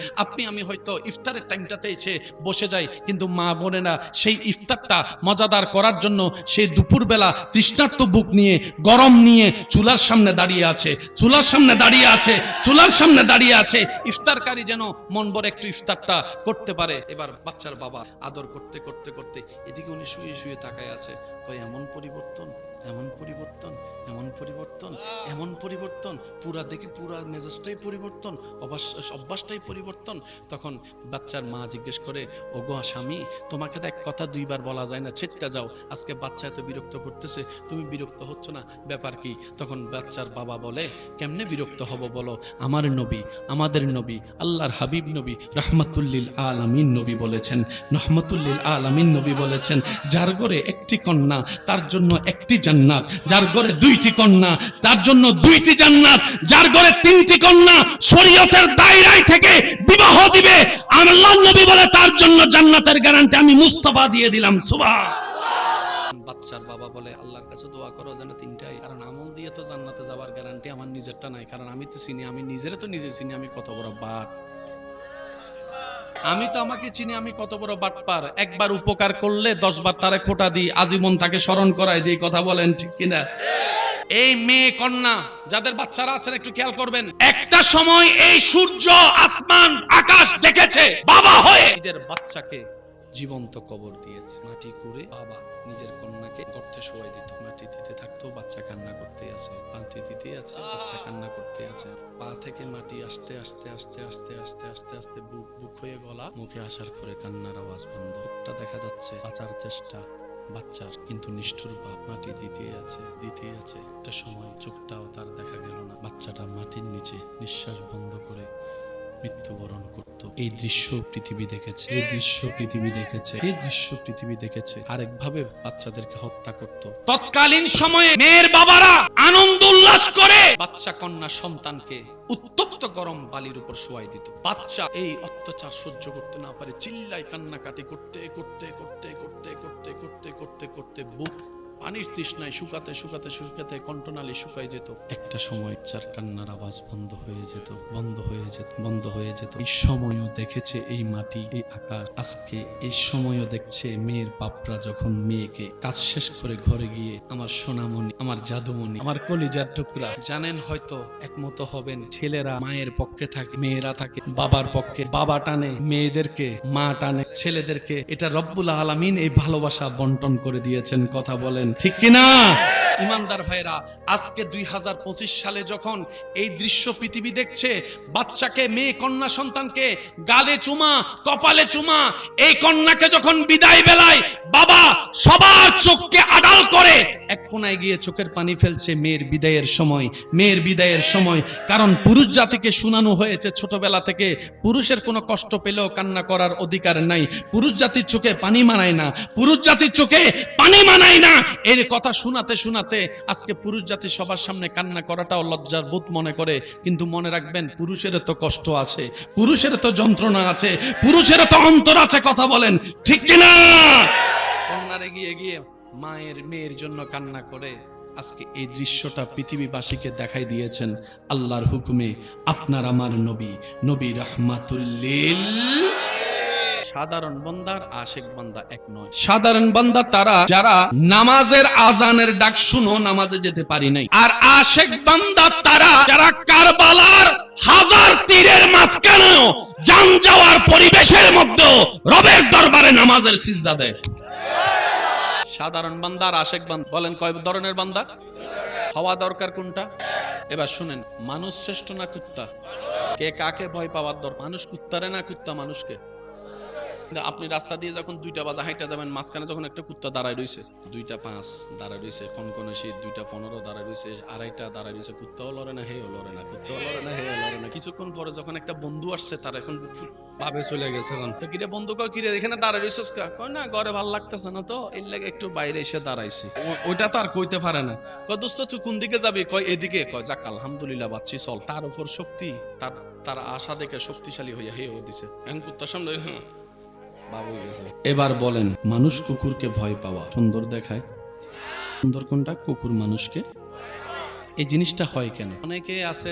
আমি হয়তো ইফতারের টাইমটাতে এসে বসে যাই, কিন্তু মা বোনেরা সেই ইফতারটা মজাদার করার জন্য সেই দুপুরবেলা তৃষ্ণার্ত বুক নিয়ে, গরম নিয়ে চুলার সামনে দাঁড়িয়ে আছে, চুলার সামনে দাঁড়িয়ে আছে, চুলার সামনে দাঁড়িয়ে আছে, ইফতারকারী যেন মন ভরে একটু ইফতারটা করতে পারে। এবার বাচ্চার বাবা আদর করতে করতে করতে এদিকে উনি শুয়ে শুয়ে তাকায় আছে, ওই এমন পরিবর্তন, এমন পরিবর্তন, এমন পরিবর্তন, এমন পরিবর্তন, পুরা দেখি পুরা মেজাজটাই পরিবর্তন, অভ্যাসটাই পরিবর্তন। তখন বাচ্চার মা জিজ্ঞেস করে, ও গো স্বামী, তোমাকে তো এক কথা দুইবার বলা যায় না, ছেড়তে যাও, আজকে বাচ্চা এত বিরক্ত করতেছে, তুমি বিরক্ত হচ্ছ না, ব্যাপার কি? তখন বাচ্চার বাবা বলে, কেমনে বিরক্ত হব বলো, আমার নবী, আমাদের নবী, আল্লাহর হাবিব নবী রাহমাতুল্লিল আলামিন নবী বলেছেন, রহমাতুল্লিল আলামিন নবী বলেছেন, যার ঘরে একটি কন্যা তার জন্য একটি জান্নাত, যার ঘরে 2টি কন্যা তার জন্য 2টি জান্নাত, যার ঘরে 3টি কন্যা শরীয়তের দায়রায় থেকে বিবাহ দিবে, আল্লাহর নবী বলে তার জন্য জান্নাতের গ্যারান্টি আমি মুস্তাফা দিয়ে দিলাম। সুবহান। বাচ্চার বাবা বলে, আল্লাহর কাছে দোয়া করো যেন 3টাই, কারণ আমল দিয়ে তো জান্নাতে যাওয়ার গ্যারান্টি আমার নিজেরটা নাই, কারণ আমি তো চিনি, আমি নিজেরে তো নিজে চিনি আমি কত বড় বাট, আমি তো আমাকে চিনি আমি কত বড় বাটপার। একবার উপকার করলে 10 বার তারে খোটা দিই, আজীবন তাকে স্মরণ করাই দিই। কথা বলেন ঠিক কিনা? এই মেয়ে কন্যা যাদের বাচ্চারা আছেন একটু খেয়াল করবেন, একটা সময় এই সূর্য আসমান আকাশ দেখেছে বাবা হয়ে নিজের বাচ্চাকে জীবন্ত কবর দিয়েছে। মাটি করে বাবা নিজের কন্যাকে গর্তে শোয়াই দিত, মাটি দিতে থাকতো, বাচ্চা কান্না করতে আছে, পান্তি দিতে আছে, বাচ্চা কান্না করতে আছে, পা থেকে মাটি আস্তে আস্তে আস্তে আস্তে আস্তে আস্তে আস্তে বুক হয়ে গলা, মুখে আসার পরে কান্নার আওয়াজ বন্ধ। ওটা দেখা যাচ্ছে বাঁচার চেষ্টা বাচ্চার, কিন্তু নিষ্ঠুর বাপ মাটি দিতে আছে একটা সময় চোখটাও তার দেখা গেল না, বাচ্চাটা মাটির নিচে নিঃশ্বাস বন্ধ করে মৃত্যুবরণ করত। এই দৃশ্য পৃথিবী দেখেছে, আরেকভাবে বাচ্চাদেরকে হত্যা করত। তৎকালীন সময়ে মেয়ের বাবারা আনন্দ উল্লাস করে বাচ্চা কন্যা সন্তানকে উত্তপ্ত গরম বালির উপর শোয়াই দিত। বাচ্চা এই অত্যাচার সহ্য করতে না পারে চিল্লাই কান্নাকাটি করতে করতে করতে করতে করতে করতে করতে করতে বুক পানির তৃষ্ণায় শুকাতে কণ্ঠনালী শুকাই যেত। একটা সময় চার কান্নার আওয়াজ বন্ধ হয়ে যেত। এই সময়ও দেখেছে এই মাটি, এই আকাশ। আজকে এই সময়ও দেখছে মেয়ের বাপরা যখন মেয়েকে কাজ শেষ করে ঘরে গিয়ে, আমার সোনামণি, আমার জাদুমণি, আমার কলিজার টুকরা, জানেন হয়তো একমত হবেন, ছেলেরা মায়ের পক্ষে থাকে, মেয়েরা থাকে বাবার পক্ষে। বাবা টানে মেয়েদেরকে, মা টানে ছেলেদেরকে। এটা রব্বুল আলামিন এই ভালোবাসা বন্টন করে দিয়েছেন। কথা বলেন ঠিক কিনা? ইমানদার ভাইরা, আজকে 2025 সালে যখন এই দৃশ্য পৃথিবী দেখছে, বাচ্চাকে, মেয়ে কন্যা সন্তানকে গালে চুমা, কপালে চুমা, এই কন্যাকে যখন বিদায় বেলায় বাবা সবার চোখকে আড়াল করে এক কোনায় গিয়ে চোখের পানি ফেলছে মেয়ের বিদায়ের সময়। কারণ পুরুষ জাতিকে শোনানো হয়েছে ছোটবেলা থেকে, পুরুষের কোনো কষ্ট পেলেও কান্না করার অধিকার নাই, পুরুষ জাতির চোখে পানি মানায় না, এর কথা শোনাতে আজকে পুরুষ জাতি সবার সামনে কান্না করাটাও লজ্জার বোধ মনে করে। কিন্তু মনে রাখবেন, পুরুষেরও তো কষ্ট আছে, পুরুষেরও তো যন্ত্রণা আছে, পুরুষেরও তো অন্তর আছে। কথা বলেন ঠিক কিনা? কন্যারে গিয়ে মেয়ের জন্য কান্না করে আজকে এই দৃশ্যটা পৃথিবীবাসীকে দেখাই দিয়েছেন আল্লাহর হুকুমে। আপনার আমার নবী রাহমাতুল লিল। সাধারণ বান্দার আশিক বান্দা এক নয়। সাধারণ বান্দা তারা যারা নামাজের আজানের ডাক শুনো নামাজে যেতে পারি নাই, আর আশিক বান্দা তারা যারা কারবালার হাজার তীরের মাঝখানেও জান যাওয়ার পরিবেশের মধ্যে রবের দরবারে নামাজের সিজদা দেয়। সাধারণ বান্দা আর আশিক বান্দা, বলেন কয় ধরনের বান্দা? হওয়া দরকার কোনটা? এবার শুনেন, মানুষ শ্রেষ্ঠ না কুত্তা? কে কাকে ভয় পাওয়ার দরকার? মানুষ কুত্তারে না কুত্তা মানুষকে? আপনি রাস্তা দিয়ে যখন 2টা বাজে হাইটা যাবেন, মাঝখানে যখন একটা কুত্তা দাঁড়ায় রয়েছে, 2:05 দাঁড়ায় রয়েছে, কনকনে শীত, 2:15 দাঁড়ায় রয়েছে, 2:30 দাঁড়ায় রয়েছে, কুত্তাও লড়ে না, হেও লড়ে না, কুত্তাও লড়ে না, হেও লড়ে না। কিছুক্ষণ পরে যখন একটা বন্ধু আসছে, তার এখন ভাবে চলে গেছে, কিরে বন্ধু কয় কিরে এখানে দাঁড়ায় রয়েছিস? কয় না, ঘরে ভালো লাগতেছে না তো, এর লাগে একটু বাইরে এসে দাঁড়াইছি। ওইটা তো আর কইতে পারে না। কয় দোস্ত তুই কোন দিকে যাবি? কয় এদিকে। কয় যাক আলহামদুলিল্লাহ বাচ্চি চল। তার উপর শক্তি, তার আশা দেখে শক্তিশালী হইয়া হেও দিছে। এখন কুত্তার সামনে এবার বলেন, মানুষ কুকুরকে ভয় পাওয়া সুন্দর দেখায়? সুন্দর কোনটা? কুকুর মানুষকে। এই জিনিসটা হয় কেন? অনেকে আছে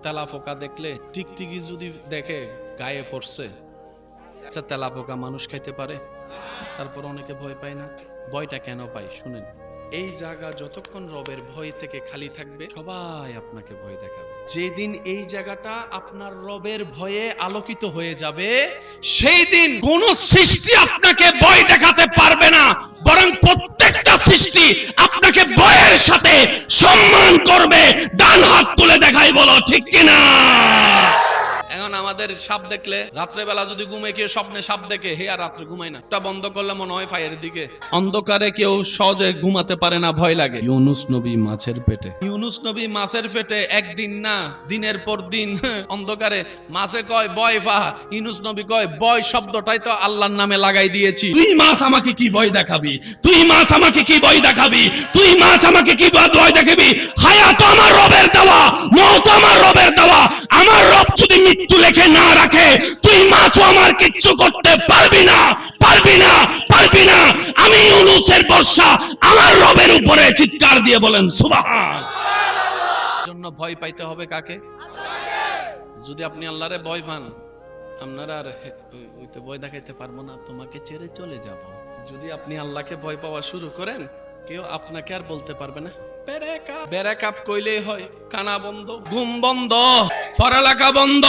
তেলাপোকা দেখলে, টিকটিকি যদি দেখে গায়ে ফরছে, আচ্ছা তেলাপোকা মানুষ খাইতে পারে, তারপর অনেকে ভয় পায় না। ভয়টা কেন পায় শুনেন, এই জায়গা যতক্ষণ রবের ভয় থেকে খালি থাকবে, সবাই আপনাকে ভয় দেখাবে। যেদিন এই জায়গাটা আপনার রবের ভয়ে আলোকিত হয়ে যাবে, সেই দিন কোন সৃষ্টি আপনাকে ভয় দেখাতে পারবে না, বরং প্রত্যেকটা সৃষ্টি আপনাকে ভয়ের সাথে সম্মান করবে। ডান হাত তুলে দেখাই, বলো ঠিক কিনা? এখন আমাদের সাপ দেখলে, রাত্রেবেলা যদি ঘুমে কেউ স্বপ্নে সাপ দেখে, হে আর রাত্রে ঘুমাই না, এটা বন্ধ করলে মনে হয় ফায়ারের দিকে। অন্ধকারে কেউ সহজে ঘুমাতে পারে না, ভয় লাগে। ইউনুস নবী মাছের পেটে একদিন না, দিনের পর দিন অন্ধকারে। মাছে কয় বয় ফা, ইউনুস নবী কয় বয় শব্দটাই তো আল্লাহর নামে লাগাই দিয়েছি। তুই মাছ আমাকে কি ভয় দেখাবি? তুই মাছ আমাকে কি ভয় দেখাবি? তুই মাছ আমাকে কি ভয় দেখাবি? হায়াত আমার রবের দেওয়া, মওত আমার রবের দেওয়া। আমার রব যদি মৃত্যু লেখে না রাখে, তুই মাছও আমার কিচ্ছু করতে পারবি না। আমি ইউনুসের বর্ষা আমার রবের উপরে। চিৎকার দিয়ে বলেন সুবহানাল্লাহ। জন্য ভয় পাইতে হবে কাকে? যদি আপনি আল্লাহরে ভয় পান, আপনারা আর ওইতে ভয় দেখাইতে পারবো না, তোমাকে ছেড়ে চলে যাব। যদি আপনি আল্লাহকে ভয় পাওয়া শুরু করেন, কেউ আপনাকে আর বলতে পারবে না ব্রেকআপ কইলেই হয় কানা বন্ধ, ঘুম বন্ধ, পড়ালেখা বন্ধ।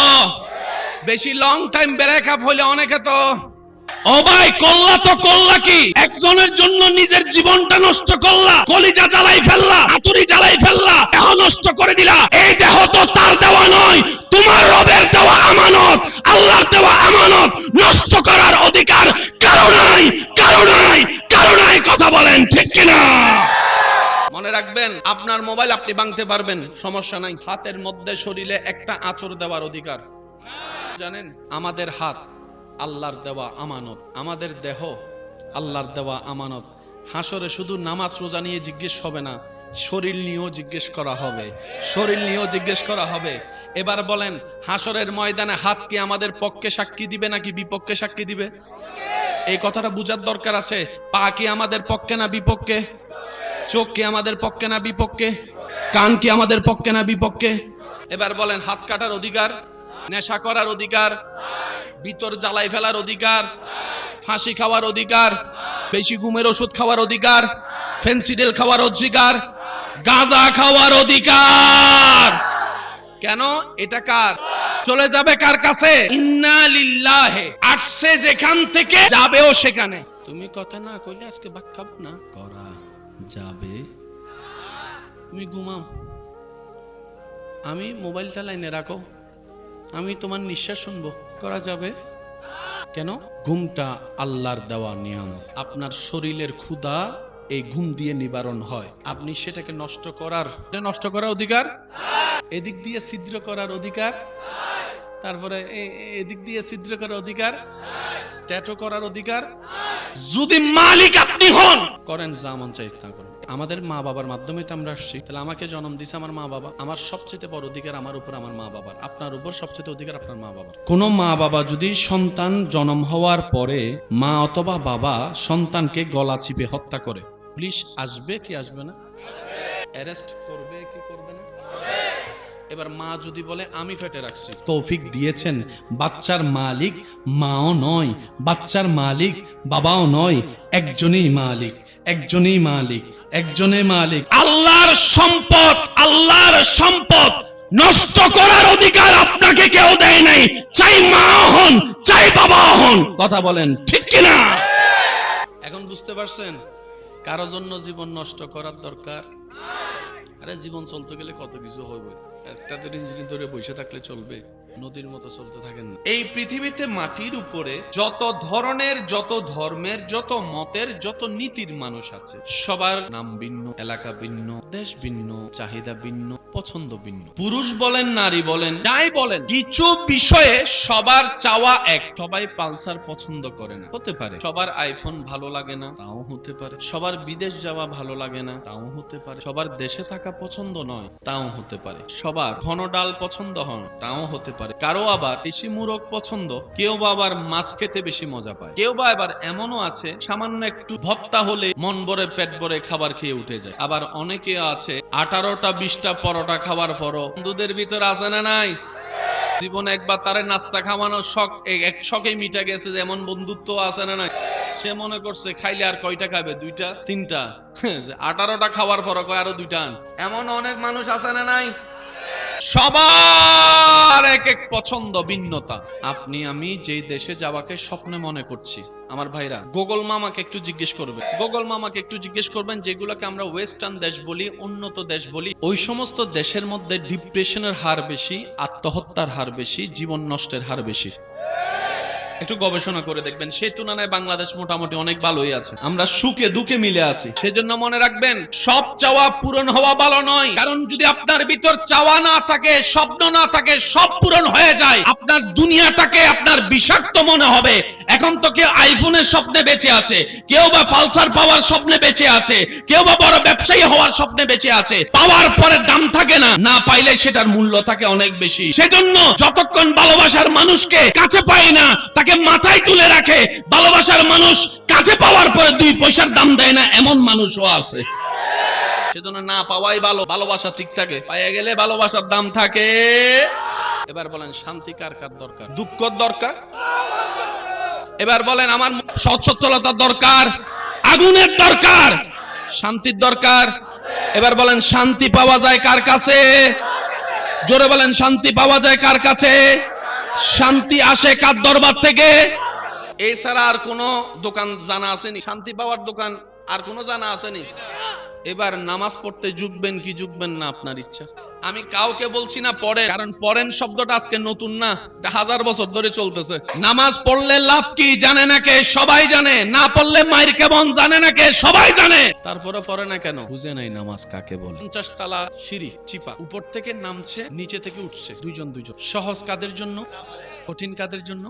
বেশি লং টাইম ব্রেকআপ হইলে অনেকে তো ও ভাই করলা কি একজনের জন্য নিজের জীবনটা নষ্ট করলা, কলিজা জ্বালাই ফেললা, হাতুড়ি জ্বালাই ফেললা, দেহ নষ্ট করে দিলা। এই দেহ তো তার দেওয়া নয়, তোমার রবের দেওয়া আমানত, আল্লাহর দেওয়া আমানত। নষ্ট করার অধিকার কারো নাই, কারো নাই, কারো নাই। কথা বলেন ঠিক কিনা? মনে রাখবেন, আপনার মোবাইল আপনি ভাঙতে পারবেন, সমস্যা নাই। হাতের মধ্যে শরীরে একটা আঁচড় দেওয়ার অধিকার জানেন? আমাদের হাত আল্লাহর দেওয়া আমানত, আমাদের দেহ আল্লাহর দেওয়া আমানত। হাসরে শুধু নামাজ রোজা নিয়ে জিজ্ঞেস হবে না, শরীর নিয়েও জিজ্ঞেস করা হবে, শরীর নিয়েও জিজ্ঞেস করা হবে। এবার বলেন, হাসরের ময়দানে হাত কি আমাদের পক্ষে সাক্ষী দিবে নাকি বিপক্ষে সাক্ষী দিবে? এই কথাটা বুঝার দরকার আছে। পা কি আমাদের পক্ষে না বিপক্ষে? চোখ কি আমাদের পক্ষে না বিপক্ষে? কান কি আমাদের পক্ষে না বিপক্ষে? এবার বলেন, হাত কাটার অধিকার, নেশা করার অধিকার, ভিতর জ্বালাই ফেলার অধিকার, ফাঁসি খাওয়ার অধিকার, বেশি ঘুমের ওষুধ খাওয়ার অধিকার, ফেন্সিডেল খাওয়ার অধিকার, গাঁজা খাওয়ার অধিকার। কেন? এটা কার? চলে যাবে কার কাছে? ইন্না লিল্লাহি। আসছে যেখান থেকে, যাবেও সেখানে। তুমি কথা না কইলে আজকে ভাত খাবো না, করা যাবে। তুমি ঘুমাও, আমি মোবাইলটা লাইনে রাখো, আমি তোমার নিঃশ্বাস শুনবো, করা যাবে? কেন? ঘুমটা আল্লাহর দেওয়া নিয়ামত। আপনার শরীরের ক্ষুধা এই ঘুম দিয়ে নিবারণ হয়। আপনি সেটাকে নষ্ট করার অধিকার, এদিক দিয়ে ছিদ্র করার অধিকার, তারপরে এদিক দিয়ে ছিদ্র করার অধিকার, ট্যাটু করার অধিকার। যদি মালিক আপনি হন, করেন যা মন চাই তা করেন। আমাদের মা বাবার মাধ্যমে তো আমরা আসছি, তাহলে আমাকে জন্ম দিয়েছে আমার মা বাবা। আমার সবচেয়ে বড় অধিকার আমার উপর আমার মা বাবার। আপনার উপর সবচেয়ে অধিকার আপনার মা বাবার। কোন মা বাবা যদি সন্তান জন্ম হওয়ার পরে মা অথবা বাবা সন্তানকে গলা চিপে হত্যা করে, পুলিশ আসবে কি আসবে না? অ্যারেস্ট করবে কি করবে না? এবার মা যদি বলে আমি ফেটে রাখছি, তৌফিক দিয়েছেন, বাচ্চার মালিক মাও নয়, বাচ্চার মালিক বাবাও নয়, একজনই মালিক, একজনই মালিক, একজনই মালিক। আল্লাহর সম্পদ, আল্লাহর সম্পদ নষ্ট করার অধিকার আপনাকে কেউ দেয় নাই, চাই মা হন, চাই বাবা হন। কথা বলেন ঠিক কিনা? এখন বুঝতে পারছেন কারো জন্য জীবন নষ্ট করার দরকার? আরে জীবন চলতে গেলে কত কিছু হবে, একটা দিন ইঞ্জিন ধরে বসে থাকলে চলবে? নদীর মতো চলতে থাকেন না। এই পৃথিবীতে মাটির উপরে যত ধরনের, যত ধর্মের, যত মতের, যত নীতির মানুষ আছে, সবার নাম ভিন্ন, এলাকা ভিন্ন, দেশ ভিন্ন, চাহিদা ভিন্ন, পছন্দ ভিন্ন। পুরুষ বলেন, নারী বলেন, যাই বলেন, কিছু বিষয়ে সবার চাওয়া এক। সবাই পালসার পছন্দ করে না, হতে পারে। সবার আইফোন ভালো লাগে না, তাও হতে পারে। সবার বিদেশ যাওয়া ভালো লাগে না, তাও হতে পারে। সবার দেশে থাকা পছন্দ নয়, তাও হতে পারে। সবার ঘন ডাল পছন্দ হয়, তাও হতে পারে। কারো আবার দেশি মুরগ পছন্দ, কেউ বা আবার মাছ খেতে বেশি মজা পায়। কেউ বা আবার এমনও আছে সামান্য একটু ভর্তা হলে মন ভরে পেট ভরে খাবার খেয়ে উঠে যায়। আবার অনেকে আছে 18টা 20টা পরোটা খাবার পরও বন্ধুদের ভিতর আছে না নাই? জীবনে একবার তারে নাস্তা খাওয়ানোর শখ, এক শখেই মিটা গেছে, যেমন বন্ধুত্ব আছে না নাই? সে মনে করছে খাইলে আর কয়টা খাবে, 2টা 3টা, 18টা খাওয়ার পর কয় আরো 2টা আন। এমন অনেক মানুষ আছে না নাই? সবার এক এক পছন্দ, ভিন্নতা। আপনি আমি যেই দেশে যাওয়াকে স্বপ্নে মনে করছি, আমার ভাইরা গুগল মামাকে একটু জিজ্ঞেস করবেন, গুগল মামাকে একটু জিজ্ঞেস করবেন, যেগুলোকে আমরা ওয়েস্টার্ন দেশ বলি, উন্নত দেশ বলি, ওই সমস্ত দেশের মধ্যে ডিপ্রেশনের হার বেশি, আত্মহত্যার হার বেশি, জীবন নষ্টের হার বেশি। একটু গবেষণা করে দেখবেন, সেই তুলনায় বাংলাদেশ মোটামুটি অনেক ভালোই আছে। আমরা সুখে দুঃখে মিলে আছি। সেজন্য মনে রাখবেন, সব চাওয়া পূরণ হওয়া ভালো নয়। কারণ যদি আপনার ভিতর চাওয়া না থাকে, স্বপ্ন না থাকে, সব পূরণ হয়ে যায়, আপনার দুনিয়াটাকে আপনার বিষাক্ত মনে হবে। এখন তো কেউ আইফোনের স্বপ্নে বেঁচে আছে, কেউ বা পালসার পাওয়ার স্বপ্নে বেঁচে আছে, কেউ বা বড় ব্যবসায়ী হওয়ার স্বপ্নে বেঁচে আছে। পাওয়ার পরে দাম থাকে না, না পাইলে সেটার মূল্য থাকে অনেক বেশি। সেজন্য যতক্ষণ ভালোবাসার মানুষকে কাছে পায় না, তাকে মাথায় তুলে রাখে। ভালোবাসার মানুষ কাছে পাওয়ার পরে 2 পয়সার দাম দেয় না, এমন মানুষও আছে। সেজন্য না পাওয়াই ভালো, ভালোবাসা ঠিক থাকে, পাইয়া গেলে ভালোবাসার দাম থাকে। এবার বলেন, শান্তি কার কার দরকার? দুঃখ দরকার? এবার বলেন, আমার সচ্ছলতার দরকার, আগুনের দরকার, শান্তির দরকার। এবার বলেন শান্তি পাওয়া যায় কার কাছে? জোরে বলেন শান্তি পাওয়া যায় কার কাছে? শান্তি আসে কার দরবার থেকে? এছাড়া আর কোনো দোকান জানা আসেনি? শান্তি পাওয়ার দোকান আর কোনো জানা আসেনি? এবার নামাজ পড়তে ঝুঁকবেন কি ঝুঁকবেন না আপনার ইচ্ছা। আমি কাউকে বলছি না পড়েন, কারণ পড়েন শব্দটা আজকে নতুন না, এটা 1000 বছর ধরে চলতেছে। নামাজ পড়লে লাভ কি জানে না কে? সবাই জানে। না পড়লে মাইর কেমন জানে না কে? সবাই জানে। তারপরে পড়ে না কেন? বুঝে নাই নামাজ কাকে বলে। 50 তলা সিঁড়ি চিপা, উপর থেকে নামছে, নিচে থেকে উঠছে, দুইজন। সহজ কাদের জন্য, কঠিন কাদের জন্য?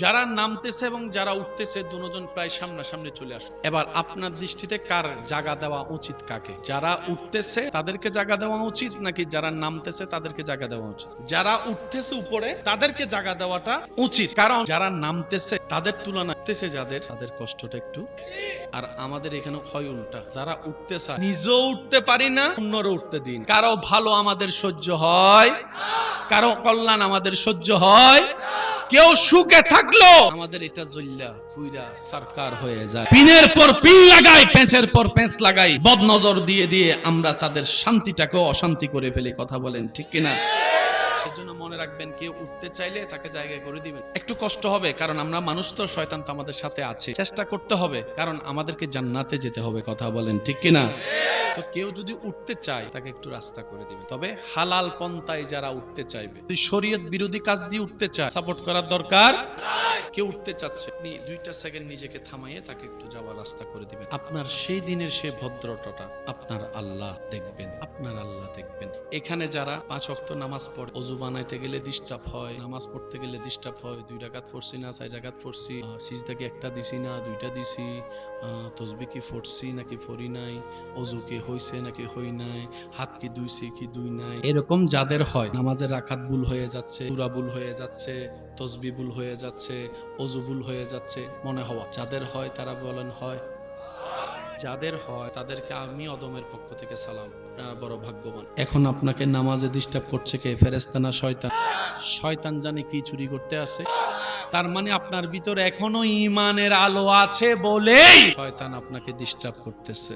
যারা নামতেছে এবং যারা উঠতেছে দুজন প্রায় সামনাসামনি চলে আসে। এবার আপনার দৃষ্টিতে কার জায়গা দেওয়া উচিত? কাকে? যারা উঠতেছে তাদেরকে জায়গা দেওয়া উচিত নাকি যারা নামতেছে তাদেরকে জায়গা দেওয়া উচিত? যারা উঠতেছে উপরে তাদেরকে জায়গা দেওয়াটা উচিত, কারণ যারা নামতেছে তাদের তুলনায় উঠতেছে তাদের কষ্টটা একটু। আর আমাদের এখানে হয় উল্টা, যারা উঠতেছে নিজেও উঠতে পারি না, অন্যরও উঠতে দিন। কারো ভালো আমাদের সহ্য হয়, কারো কল্যাণ আমাদের সহ্য হয়, কেউ সুখে থাকলো আমাদের এটা জল্লা ফুইরা সরকার হয়ে যায়। পিনের পর পিন লাগাই, পেঁচের পর পেঁচ লাগাই, বদনজর দিয়ে দিয়ে আমরা তাদের শান্তিটাকে অশান্তি করে ফেলি। কথা বলেন ঠিক কিনা? সেজন্য মনে রাখবেন, কেউ উঠতে চাইলে তাকে জায়গা করে দিবেন। একটু কষ্ট হবে, কারণ আমরা মানুষ তো, শয়তান তো আমাদের সাথে আছে। চেষ্টা করতে হবে, কারণ আমাদেরকে জান্নাতে যেতে হবে। কথা বলেন ঠিক কিনা? তো কেউ যদি উঠতে চায় তাকে একটু রাস্তা করে দিবে, তবে হালাল পন্থায় যারা উঠতে চাইবে। যদি শরীয়ত বিরোধী কাজ দিয়ে উঠতে চায়, সাপোর্ট করার দরকার। কেউ উঠতে চাচ্ছে, আপনি 2টা সেকেন্ড নিজেকে থামাইয়ে তাকে একটু যাওয়ার রাস্তা করে দিবেন। আপনার সেই দিনের সেই ভদ্রতাটা আপনার আল্লাহ দেখবেন, আপনার আল্লাহ দেখবেন। এখানে যারা 5 ওয়াক্ত নামাজ পড়ে, ওযু বানাইতে গেলে ডিস্টার্ব হয়, নামাজ পড়তে গেলে ডিস্টার্ব হয়, 2 রাকাত পড়ছি না 4 রাকাত পড়ছি, সিজদা কি একটা দিছি না 2টা দিছি, তাসবিহ কি পড়ছি নাকি পড়ি নাই, ওযু কি হইছে নাকি হই নাই, হাত কি ধুইছি কি ধুই নাই, এরকম যাদের হয়, নামাজের রাকাত ভুল হয়ে যাচ্ছে, সূরা ভুল হয়ে যাচ্ছে, তাসবিহ ভুল হয়ে যাচ্ছে, ওযু ভুল হয়ে যাচ্ছে, মনে হওয়া যাদের হয় তারা বলেন হয়। যাদের হয় তাদেরকে আমি অদমের পক্ষ থেকে সালাম, আপনারা বড় ভাগ্যবান। এখন আপনাকে নামাজে ডিস্টার্ব করছে কে? ফেরেশতা না শয়তান? শয়তান জানে কি চুরি করতে আসে। তার মানে আপনার ভিতরে এখনো ঈমানের আলো আছে বলেই শয়তান আপনাকে ডিস্টার্ব করতেছে।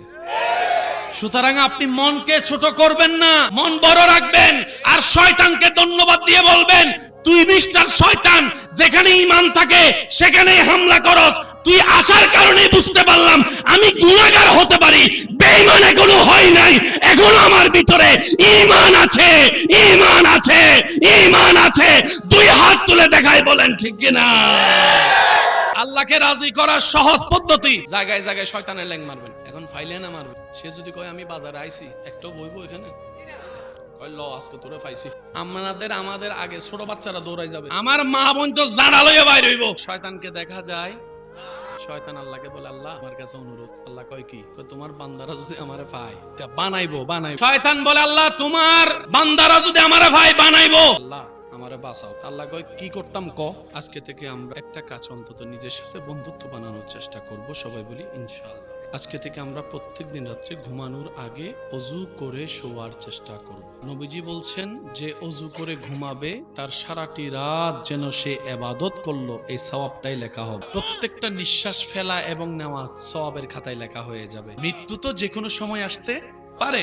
সুতরাং আপনি মনকে ছোট করবেন না, মন বড় রাখবেন, আর শয়তানকে ধন্যবাদ দিয়ে বলবেন, তুই মিস্টার শয়তান, যেখানে ঈমান থাকে সেখানেই হামলা করস। তুই আসার কারণে বুঝতে পারলাম আমি গুনাহগার হতে পারি, বেঈমান এখনো হয় নাই, এখনো আমার ভিতরে ঈমান আছে, ঈমান আছে, ঈমান আছে। 2 হাত তুলে দেখাই, বলেন ঠিক কিনা? আল্লাহকে রাজি করার সহজ পদ্ধতি, জায়গায় জায়গায় শয়তানের ল্যাং মারবেন। এখন ফাইলে না মারবেন। সে যদি কয় আমি বাজারে আইছি, একটা বইবো এখানে, কয় ল আজকে তোরে পাইছি। আমাদের আগে ছোট বাচ্চারা দৌড়াই যাবে, আমার মা বোন তো জানা লইয়া বাইর হইব। শয়তানকে দেখা যায়, শয়তান আল্লাহকে বলে, আল্লাহ আমার কাছে অনুরোধ। আল্লাহ কয় কি? কয় তোমার বান্দারা যদি আমারে পায় এটা বানাইবো। শয়তান বলে, আল্লাহ তোমার বান্দারা যদি আমারে পায় বানাইবো। আল্লাহ আমারে বাঁচাও। আল্লাহ কয় কি করতাম ক? আজকে থেকে আমরা একটা কাজ অন্তত নিজের সাথে বন্ধুত্ব বানানোর চেষ্টা করব। সবাই বলি ইনশাআল্লাহ। আজকে থেকে আমরা প্রত্যেকদিন রাত্রে ঘুমানোর আগে ওযু করে শোয়ার চেষ্টা করব। নবীজি বলছেন, যে ওযু করে ঘুমাবে তার সারাটি রাত যেন সে ইবাদত করলো, এই সওয়াবটাই লেখা হবে। প্রত্যেকটা নিঃশ্বাস ফেলা এবং নেওয়া সওয়াবের খাতায় লেখা হয়ে যাবে। মৃত্যু তো যে কোনো সময় আসতে পারে।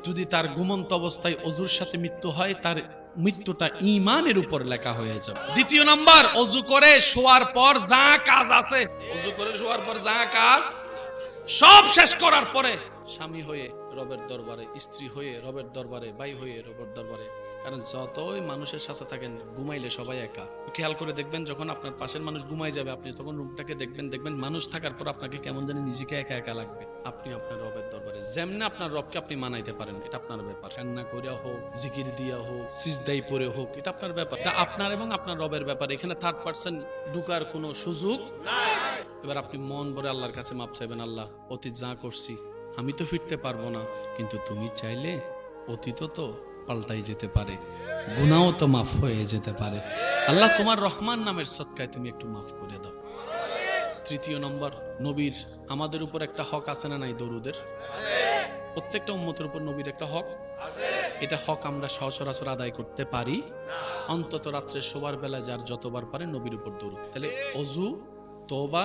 যদি তার ঘুমন্ত অবস্থায় ওযুর সাথে মৃত্যু হয়, তার মৃত্যুটা ঈমানের উপর লেখা হয়ে যাবে। 2 নম্বর, ওযু করে শোয়ার পর যা কাজ আছে, ওযু করে শোয়ার পর যা কাজ সব শেষ করার পরে স্বামী হয়ে রবের দরবারে, স্ত্রী হয়ে রবের দরবারে, ভাই হয়ে রবের দরবারে। কারণ যতই মানুষের সাথে থাকেন, ঘুমাইলে সবাই একা। খেয়াল করে দেখবেন, যখন আপনার পাশের মানুষ ঘুমাই যাবে, আপনি তখন রুমটাকে দেখবেন মানুষ থাকার পর আপনাকে কেমন জানি নিজেকে একা একা লাগবে। আপনি আপনার রবের দরবারে যেমনি আপনার রবকে আপনি মানাইতে পারেন, এটা আপনার ব্যাপার। কান্না করিয়া হোক, জিকির দিয়া হোক, সিজদাই পড়ে হোক, এটা আপনার ব্যাপার। এটা আপনার এবং আপনার রবের ব্যাপার। এখানে থার্ড পারসন ঢুকার কোনো সুযোগ নাই। এবার আপনি মন ভরে আল্লাহর কাছে মাপ চাইবেন, আল্লাহ অতীত যা করছি আমি তো ফিরতে পারবো না, কিন্তু তুমি চাইলে অতীত তো পাল্টাই যেতে পারে, গুনাহও তো মাফ হয়ে যেতে পারে। আল্লাহ তোমার রহমান নামের সদকায় তুমি একটু মাফ করে দাও। 3 নম্বর, নবীর আমাদের উপর একটা হক আছে না নাই? দরুদের। প্রত্যেকটা উম্মতের উপর নবীর একটা হক আছে। এটা হক আমরা সচরাচর আদায় করতে পারি অন্তত রাত্রে শোবার বেলা যার যতবার পারে নবীর উপর দরুদ। তাহলে ওযু, তওবা,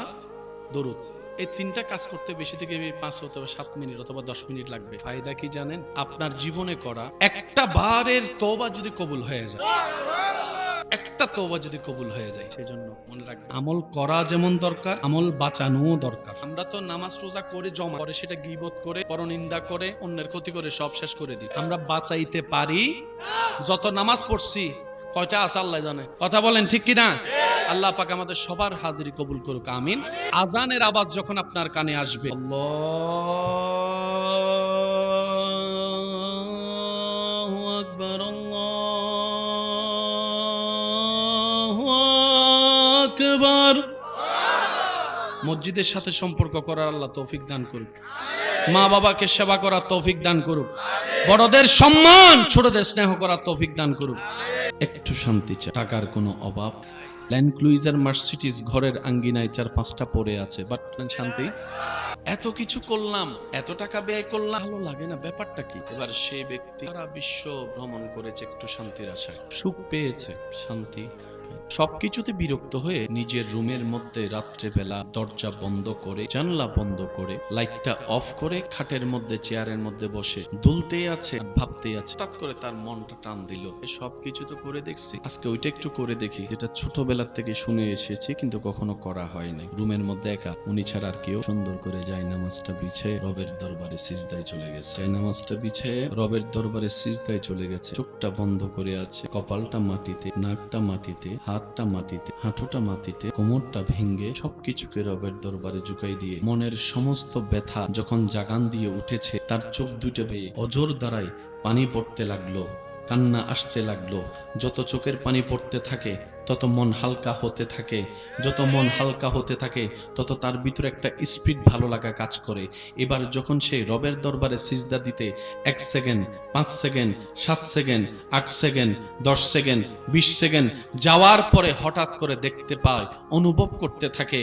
দরুদ এই তিনটা কাজ করতে বেশি থেকে 5 অথবা 7 মিনিট অথবা 10 মিনিট লাগবে। ফায়দা কি জানেন? আপনার জীবনে করা একটা বারের তওবা যদি কবুল হয়ে যায়, একটা তওবা যদি কবুল হয়ে যায়, সেজন্য মনে রাখবেন আমল করা যেমন দরকার, আমল বাঁচানোও দরকার। আমরা তো নামাজ রোজা করে জমা করে সেটা গীবত করে, পরনিন্দা করে, অন্যের ক্ষতি করে সব শেষ করে দিই। আমরা বাঁচাইতে পারি। যত নামাজ পড়ছি কয়টা আছে আল্লাহ জানে। কথা বলেন ঠিক কি না? আল্লাহ পাক আমাদের সবার হাজিরি কবুল করুক, আমিন। আজানের আওয়াজ যখন আপনার কানে আসবে, আল্লাহু আকবার, আল্লাহু আকবার। মসজিদের সাথে সম্পর্ক করার আল্লাহ তৌফিক দান করুক। মা বাবাকে সেবা করার তৌফিক দান করুক। বড়দের সম্মান, ছোটদের স্নেহ করার তৌফিক দান করুক। একটু শান্তি চাই। টাকার কোনো অভাব। ল্যান্ড ক্লুইজার মার্সিডিজ ঘরের আঙ্গিনায় 4-5টা পড়ে আছে, বাট শান্তি। এত কিছু করলাম, এত টাকা ব্যয় করলাম, ভালো লাগে না। ব্যাপারটা কি? এবার সেই ব্যক্তি সারা বিশ্ব ভ্রমণ করেছে একটু শান্তির আশায়, সুখ পেয়েছে, শান্তি। সবকিছুতে বিরক্ত হয়ে নিজের রুমের মধ্যে রাত্রেবেলা দরজা বন্ধ করে, জানলা বন্ধ করে, লাইটটা অফ করে, খাটের মধ্যে চেয়ারের মধ্যে বসে দুলতেই আছে, ভাবতেই আছে। হঠাৎ করে তার মনটা টান দিল, সবকিছু তো করে দেখছি, আজকে ওইটা একটু করে দেখি, যেটা ছোটবেলার থেকে শুনে এসেছি কিন্তু কখনো করা হয়নি। রুমের মধ্যে একা, উনি ছাড়া আর কেউ। সুন্দর করে যায় নামাজটা বিছিয়ে রবের দরবারে সিজদায় চলে গেছে। যায় নামাজটা বিছিয়ে রবের দরবারে সিজদায় চলে গেছে। চোখটা বন্ধ করে আছে, কপালটা মাটিতে, নাকটা মাটিতে, হাতটা মাটিতে, হাঁটুটা মাটিতে, কোমরটা ভেঙ্গে সবকিছুকে রবের দরবারে ঝুঁকাই দিয়ে মনের সমস্ত ব্যথা যখন জাগান দিয়ে উঠেছে, তার চোখ দুটো বেয়ে অজর দ্বারাই পানি পড়তে লাগলো, কান্না আসতে লাগলো। যত চোখের পানি পড়তে থাকে তত মন হালকা হতে থাকে, যত মন হালকা হতে থাকে তত তার ভিতরে একটা স্পিড ভালো লাগা কাজ করে। এবার যখন সে রবের দরবারে সিজদা দিতে 1 second, 5 second, 7 second, 8 second, 10 second, 20 second যাওয়ার পরে হঠাৎ করে দেখতে পায়, অনুভব করতে থাকে,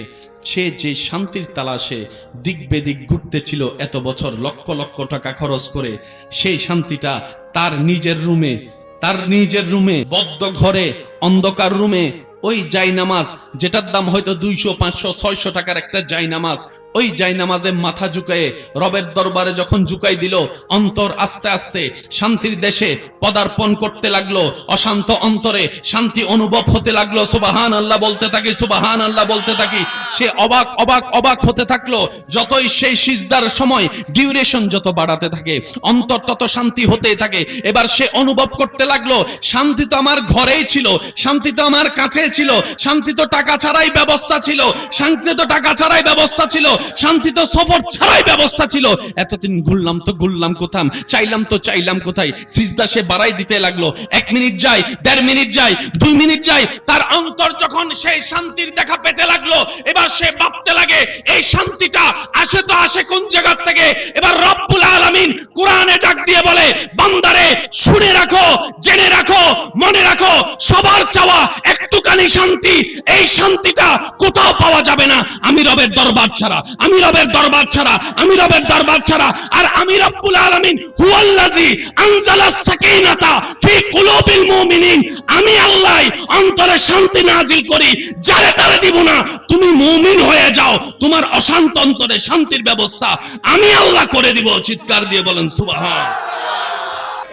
সে যে শান্তির তালাশে দিক বেদিক ঘুরতেছিল এত বছর লক্ষ লক্ষ টাকা খরচ করে, সেই শান্তিটা তার নিজের রুমে, তার নিজের রুমে, বদ্ধ ঘরে, অন্ধকার রুমে, ওই জায়নামাজ যেটার দাম হয়তো 200, 500, 600 টাকার একটা জায়নামাজ, ওই জায়নামাজে মাথা ঝুঁকায়ে রবের দরবারে যখন ঝুঁকাই দিল, অন্তর আস্তে আস্তে শান্তির দেশে পদার্পণ করতে লাগলো। অশান্ত অন্তরে শান্তি অনুভব হতে লাগলো। সুবহানাল্লাহ বলতে থাকি, সুবহানাল্লাহ বলতে থাকি। সে অবাক অবাক অবাক হতে থাকলো। যতই সেই সিজদার সময় ডিউরেশন যত বাড়াতে থাকে, অন্তর তত শান্তি হতেই থাকে। এবার সে অনুভব করতে লাগলো, শান্তি তো আমার ঘরেই ছিল, শান্তি তো আমার কাছে ছিল, শান্তি তো টাকা ছাড়াই ব্যবস্থা ছিল, শান্তি তো টাকা ছাড়াই ব্যবস্থা ছিল, শান্তি তো সফর ছাড়াই ব্যবস্থা ছিল। এতদিন ঘুরলাম তো ঘুরলাম কোথায়, চাইলাম তো চাইলাম কোথায়। সিজদা সে বাড়াই দিতে লাগলো। 1 মিনিট যায়, 1.5 মিনিট যায়, 2 মিনিট যায়, তার অন্তর যখন সেই শান্তির দেখা পেতে লাগলো, এবার সে ভাবতে লাগে এই শান্তিটা আসে তো আসে কোন জায়গা থেকে। এবার রব্বুল আলামিন কোরআনে ডাক দিয়ে বলে, বান্দারে শুনে রাখো, জেনে রাখো, মনে রাখো, সবার চাওয়া একটুখানি শান্তি, এই শান্তিটা কোথাও পাওয়া যাবে না আমি রবের দরবার ছাড়া, আমি রবের দরবার ছাড়া, আমি রবের দরবার ছাড়া। আর আমি রব্বুল আলামিন হুয়াল্লাযী আনজালাস সাকিনাতা ফি কুলুবিল মুমিনিন, আমি আল্লাহ অন্তরে শান্তি নাজিল করি, যারে তারে দিব না। তুমি মুমিন হয়ে যাও, তোমার অশান্ত অন্তরে শান্তির ব্যবস্থা আমি আল্লাহ করে দিব। চিৎকার দিয়ে বলেন সুবহান।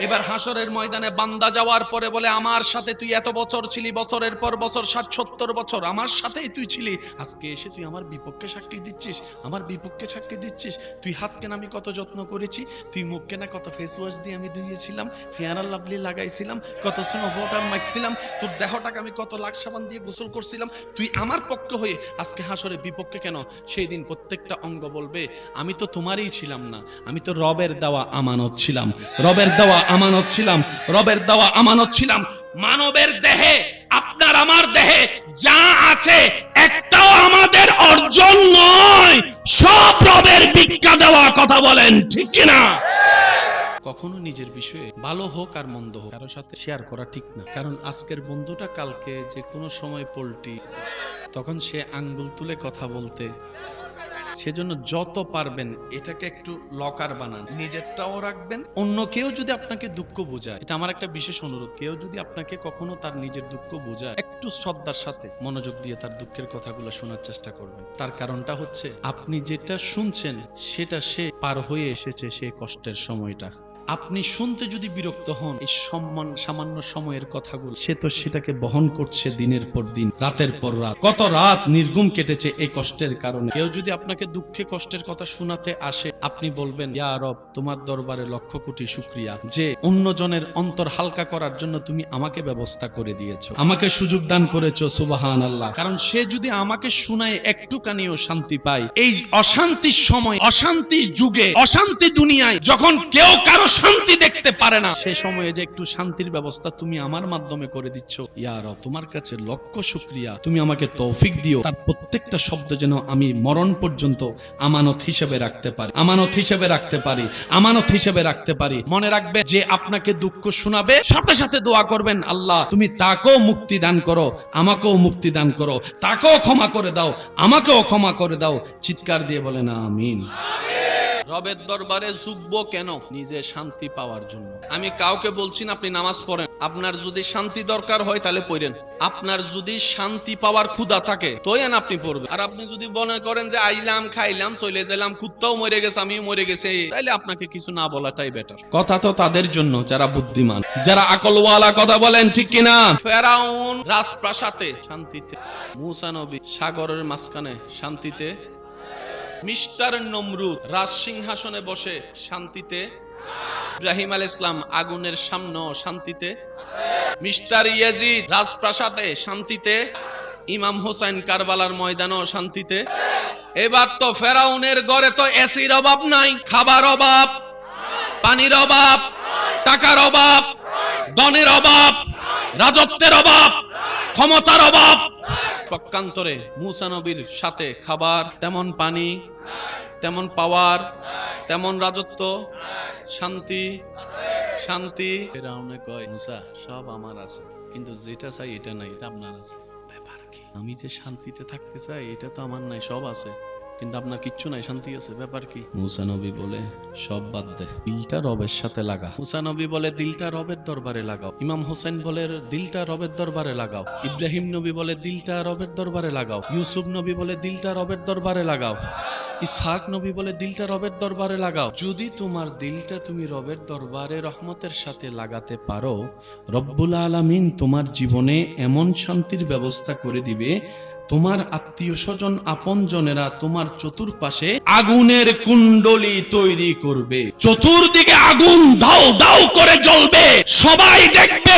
এবার হাসরের ময়দানে বান্দা যাওয়ার পরে বলে, আমার সাথে তুই এত বছর ছিলি, বছরের পর বছর, 60-70 বছর আমার সাথেই তুই ছিলি, আজকে এসে তুই আমার বিপক্ষে সাক্ষী দিচ্ছিস, আমার বিপক্ষে সাক্ষী দিচ্ছিস। তুই হাত কেন আমি কত যত্ন করেছি, তুই মুখ কেনা কত ফেস ওয়াশ দিয়ে আমি ধুয়েছিলাম, ফেয়ার অ্যান্ড লাভলি লাগাইছিলাম, কত স্নো ওয়াটার মাখছিলাম, তোর দেহটাকে আমি কত লাখ সাবান দিয়ে গোসল করছিলাম, তুই আমার পক্ষ হয়ে আজকে হাসরে বিপক্ষে কেন? সেই দিন প্রত্যেকটা অঙ্গ বলবে, আমি তো তোমারই ছিলাম না, আমি তো রবের দেওয়া আমানত ছিলাম, রবের দেওয়া আমানত ছিলাম, রবের দেওয়া আমানত ছিলাম। মানবের দেহে, আপনার আমার দেহে যা আছে একটাও আমাদের অর্জন নয়, সব রবের ভিক্ষা দেওয়া। কথা বলেন ঠিক কিনা? কখনো নিজের বিষয়ে ভালো হোক আর মন্দ হোক কারোর সাথে শেয়ার করা ঠিক না। কারণ আজকের বন্ধুটা কালকে যে কোনো সময় পল্টি, তখন সে আঙ্গুল তুলে কথা বলতে সেজন্য যত পারবেন এটাকে একটু লকার বানান, নিজেরটাও রাখবেন। অন্য কেউ যদি আপনাকে দুঃখ বোঝায়, এটা আমার একটা বিশেষ অনুরোধ, কেউ যদি আপনাকে কখনো তার নিজের দুঃখ বোঝায়, একটু শ্রদ্ধার সাথে মনোযোগ দিয়ে তার দুঃখের কথাগুলো শোনার চেষ্টা করবেন। তার কারণটা হচ্ছে আপনি যেটা শুনছেন সেটা সে পার হয়ে এসেছে সেই কষ্টের সময়টা। আপনি শুনতে যদি বিরক্ত হন এই সামান্য সময়ের কথাগুলো, সে তো সেটাকে বহন করছে দিনের পর দিন, রাতের পর রাত, কত রাত নির্ঘুম কেটেছে এই কষ্টের কারণে। কেউ যদি আপনাকে দুঃখে কষ্টের কথা শোনাতে আসে, আপনি বলবেন, ইয়া রব, তোমার দরবারে লক্ষ কোটি শুকরিয়া যে অন্যজনের অন্তর হালকা করার জন্য তুমি আমাকে ব্যবস্থা করে দিয়েছো, আমাকে সুযোগ দান করেছো, সুবহানাল্লাহ। কারণ সে যদি আমাকে শোনায় একটুখানিও শান্তি পায়, এই অশান্তির সময়, অশান্তির যুগে, অশান্তি দুনিয়ায় যখন কেউ কারো শান্তি দেখতে পারে না, সেই সময়ে যে একটু শান্তির ব্যবস্থা তুমি আমার মাধ্যমে করে দিচ্ছ, ইয়া রব, তোমার কাছে লক্ষ শুকরিয়া, তুমি আমাকে তৌফিক দিও তার প্রত্যেকটা শব্দ যেন আমি মরণ পর্যন্ত আমানত হিসেবে রাখতে পারি, আমানত হিসেবে রাখতে পারি, আমানত হিসেবে রাখতে পারি। মনে রাখবে, যে আপনাকে দুঃখ শোনাবে সাথে সাথে দোয়া করবেন, আল্লাহ তুমি তাকেও মুক্তি দান করো, আমাকেও মুক্তি দান করো, তাকেও ক্ষমা করে দাও, আমাকেও ক্ষমা করে দাও। চিৎকার দিয়ে বলেন আমিন। রবের দরবারে ঝুঁকবো কেন? নিজে শান্তি পাওয়ার জন্য। আমি কাউকে বলছি না আপনি নামাজ পড়েন, আপনার যদি শান্তি দরকার হয় তাহলে পড়েন। আপনার যদি শান্তি পাওয়ার ক্ষুধা থাকে তোয়েন আপনি পড়বেন। আর আপনি যদি মনে করেন যে আইলাম খাইলাম চলে গেলাম, কুত্তাও মরে গেছে আমিও মরে গেছে, তাহলে আপনাকে কিছু না বলাটাই বেটার। কথা তো তাদের জন্য যারা বুদ্ধিমান, যারা আকলওয়ালা, কথা বলেন ঠিক কিনা। ফেরাউন রাজপ্রাসাদে শান্তিতে, মূসা নবী সাগরের মাঝখানে শান্তিতে, মিস্টার নমরুদ রাজ সিংহাসনে বসে শান্তিতে, ইব্রাহিম আলাইহিস সালাম আগুনের সামনে শান্তিতে, মিস্টার ইয়াজিদ রাজপ্রাসাদে শান্তিতে, ইমাম হোসেন কারবালার ময়দানও শান্তিতে। এবার তো ফেরাউনের ঘরে তো এসির অভাব নাই, খাবার অভাব, পানির অভাব, টাকার অভাব, ধনের অভাব, রাজত্বের অভাব, ক্ষমতার অভাব। পক্ষান্তরে মূসা নবীর সাথে খাবার, তেমন পানি, তেমন পাওয়ার, তেমন রাজত্ব, শান্তি, শান্তি। ফেরাউনে কয়, মূসা সব আমার আছে, কিন্তু যেটা চাই এটা নাই, এটা আপনার আছে। ব্যাপার কি? আমি যে শান্তিতে থাকতে চাই এটা তো আমার নাই, সব আছে কিন্তু আপনার কিচ্ছু নাই, শান্তি আছে, ব্যাপার কি? মূসা নবী বলে, সব বাদ দে, দিলটা রবের সাথে লাগা। মূসা নবী বলে, দিলটা রবের দরবারে লাগাও। ইমাম হোসেন বলে, দিলটা রবের দরবারে লাগাও। ইব্রাহিম নবী বলে, দিলটা রবের দরবারে লাগাও। ইউসুফ নবী বলে, দিলটা রবের দরবারে লাগাও। ইসহাক নবী বলে, দিলটা রবের দরবারে লাগাও। যদি তোমার দিলটা তুমি রবের দরবারে রহমতের সাথে লাগাতে পারো, রব্বুল আলামিন তোমার জীবনে এমন শান্তির ব্যবস্থা করে দিবে, তোমার আত্মীয় স্বজন আপনজনেরা তোমার চতুর্পাশে আগুনের কুণ্ডলী তৈরি করবে, চতুর্দিকে আগুন দাও দাও করে জ্বলবে, সবাই দেখবে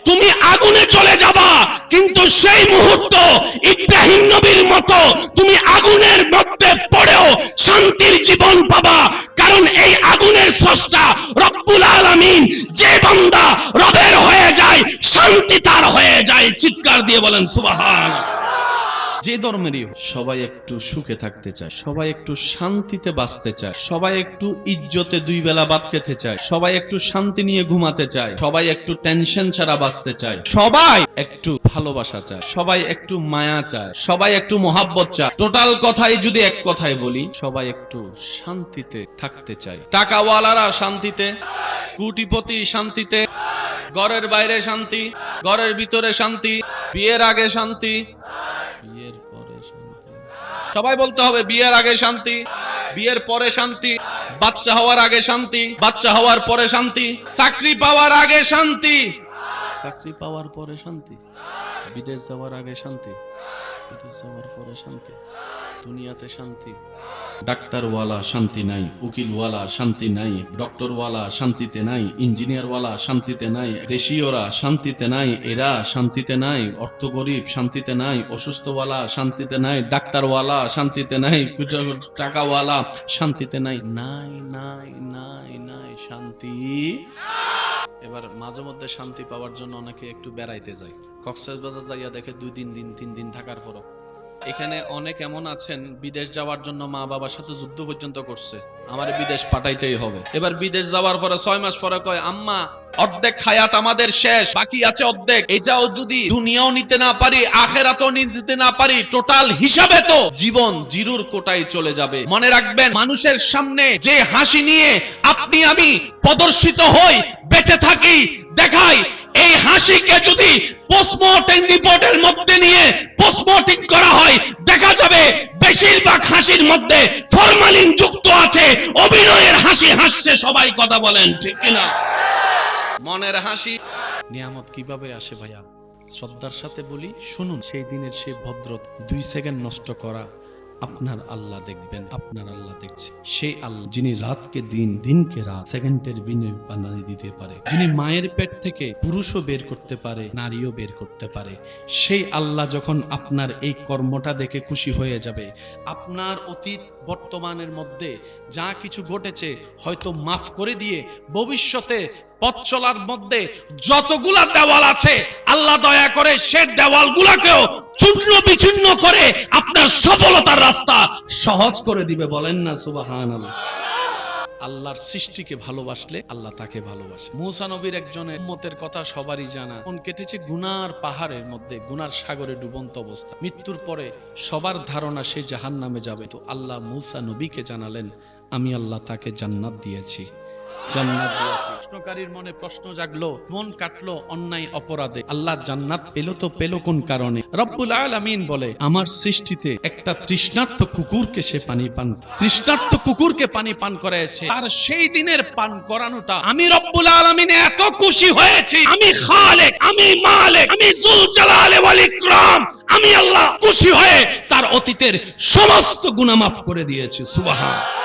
তুমি আগুনে চলে যাবা, কিন্তু সেই মুহূর্ত ইব্রাহিম নবীর মতো তুমি আগুনের মধ্যে পড়েও শান্তির জীবন পাবা। কারণ এই আগুনের স্রষ্টা রব্বুল আলামিন, যে বান্দা রবের হয়ে যায় শান্তি তার হয়ে যায়। চিৎকার দিয়ে বলেন সুবহানাল্লাহ। যে ধর্মেরই সবাই একটু সুখে থাকতে চায়, সবাই একটু শান্তিতে বাঁচতে চায়, সবাই একটু ইজ্জতে দুই বেলা ভাত খেতে চায়, সবাই একটু শান্তি নিয়ে ঘুমাতে চায়, সবাই একটু টেনশন ছাড়া বাঁচতে চায়, সবাই একটু ভালোবাসা চায়, সবাই একটু মায়া চায়, সবাই একটু মহাব্বত চায়। টোটাল কথাই যদি এক কথায় বলি, সবাই একটু শান্তিতে থাকতে চায়। টাকাওয়ালারা শান্তিতে, কোটিপতি শান্তিতে, ঘরের বাইরে শান্তি, ঘরের ভিতরে শান্তি, বিয়ের আগে শান্তি, বিয়ের পরে শান্তি। সবাই বলতে হবে, বিয়ের আগে শান্তি, বিয়ের পরে শান্তি, বাচ্চা হওয়ার আগে শান্তি, বাচ্চা হওয়ার পরে শান্তি, চাকরি পাওয়ার আগে শান্তি, চাকরি পাওয়ার পরে শান্তি, বিদেশ যাওয়ার আগে শান্তি, বিদেশ যাওয়ার পরে শান্তি, দুনিয়াতে শান্তি। ডাক্তারওয়ালা শান্তি নাই, উকিলওয়ালা শান্তি নাই, ডক্টরওয়ালা শান্তিতে নাই, ইঞ্জিনিয়ারওয়ালা শান্তিতে নাই, দেশীয়রা শান্তিতে নাই, এরা শান্তিতে নাই, অর্থ গরিব শান্তিতে নাই, অসুস্থওয়ালা শান্তিতে নাই, ডাক্তারওয়ালা শান্তিতে নাই, টাকাওয়ালা শান্তিতে নাই, নাই নাই নাই নাই শান্তি। এবার মাঝে মধ্যে শান্তি পাওয়ার জন্য অনেকে একটু বেড়াইতে যায়, কক্সবাজার যাইয়া দেখে 2-3 দিন 3 দিন থাকার পর এখানে অনেক এমন আছেন বিদেশ যাওয়ার জন্য মা বাবার সাথে যুদ্ধ পর্যন্ত করছে, আমার বিদেশ পাঠাইতেই হবে। এবার বিদেশ যাওয়ার পরে 6 মাস পরে কয়, আম্মা অর্ধেক হায়াত আমাদের শেষ, বাকি আছে অর্ধেক, এটাও যদি দুনিয়াও নিতে না পারি আখিরাতও নিতে না পারি, টোটাল হিসাবে তো জীবন জিরোর কোটায় চলে যাবে। মনে রাখবেন, মানুষের সামনে যে হাসি নিয়ে আপনি আমি প্রদর্শিত হই, বেঁচে থাকি, দেখাই, এই হাসিকে যদি পোস্টমর্টেম রিপোর্টের মধ্যে নিয়ে পোস্টমর্টেম করা হয়, দেখা যাবে বেশিরভাগ হাসির মধ্যে ফরমালিন যুক্ত আছে। অভিনয়ের হাসি হাসছে সবাই, কথা বলেন ঠিক কিনা? মনের হাসি নিয়ামত কিভাবে আসে ভাইয়া? শ্রদ্ধার সাথে বলি, শুনুন, সেই দিনের সেই ভদ্রতা 2 সেকেন্ড নষ্ট করা আপনার আল্লাহ দেখবেন, আপনার আল্লাহ দেখছে। সেই আল্লাহ যিনি রাতকে দিন, দিনকে রাত, সেকেন্ডের বিনিময়ে বানিয়ে দিতে পারে, যিনি মায়ের পেট থেকে পুরুষও বের করতে পারে, নারীও বের করতে পারে, সেই আল্লাহ যখন আপনার এই কর্মটা দেখে খুশি হয়ে যাবে, আপনার অতীত বর্তমানের মধ্যে যা কিছু ঘটেছে হয়তো মাফ করে দিয়ে ভবিষ্যতে পথ চলার মধ্যে যতগুলা দেওয়াল আছে আল্লাহ দয়া করে সে দেওয়ালগুলাকেও চূর্ণ বিচূর্ণ করে আপনার সফলতার রাস্তা সহজ করে দিবে। বলেন না সুবহানাল্লাহ। আল্লাহর সৃষ্টিকে ভালোবাসলে আল্লাহ তাকে ভালোবাসে। মুসা নবীর একজনের উম্মতের কথা সবারই জানা, কোন কেটেছে গুনার পাহাড়ের মধ্যে, গুনার সাগরে ডুবন্ত অবস্থা, মৃত্যুর পরে সবার ধারণা সে জাহান্নামে যাবে। তো আল্লাহ মুসা নবীকে জানালেন, আমি আল্লাহ তাকে জান্নাত দিয়েছি, জান্নাত দিয়েছি। প্রশ্নকারীর মনে প্রশ্ন জাগলো, মন কাটলো অন্যায় অপরাধে, আল্লাহ জান্নাত পেল তো পেল কোন কারণে? রব্বুল আলামিন বলে, আমার সৃষ্টিতে একটা তৃষ্ণার্ত কুকুরকে সে পানি পান, তৃষ্ণার্ত কুকুরকে পানি পান করাইছে, আর সেই দিনের পান করানোটা আমি রব্বুল আলামিন এত খুশি হয়েছি, আমি খালেক, আমি মালিক, আমি যুল জালাল ওয়াল ইকরাম, আমি আল্লাহ খুশি হয়ে তার অতীতের সমস্ত গুনাহ মাফ করে দিয়েছি। সুবহানাল্লাহ।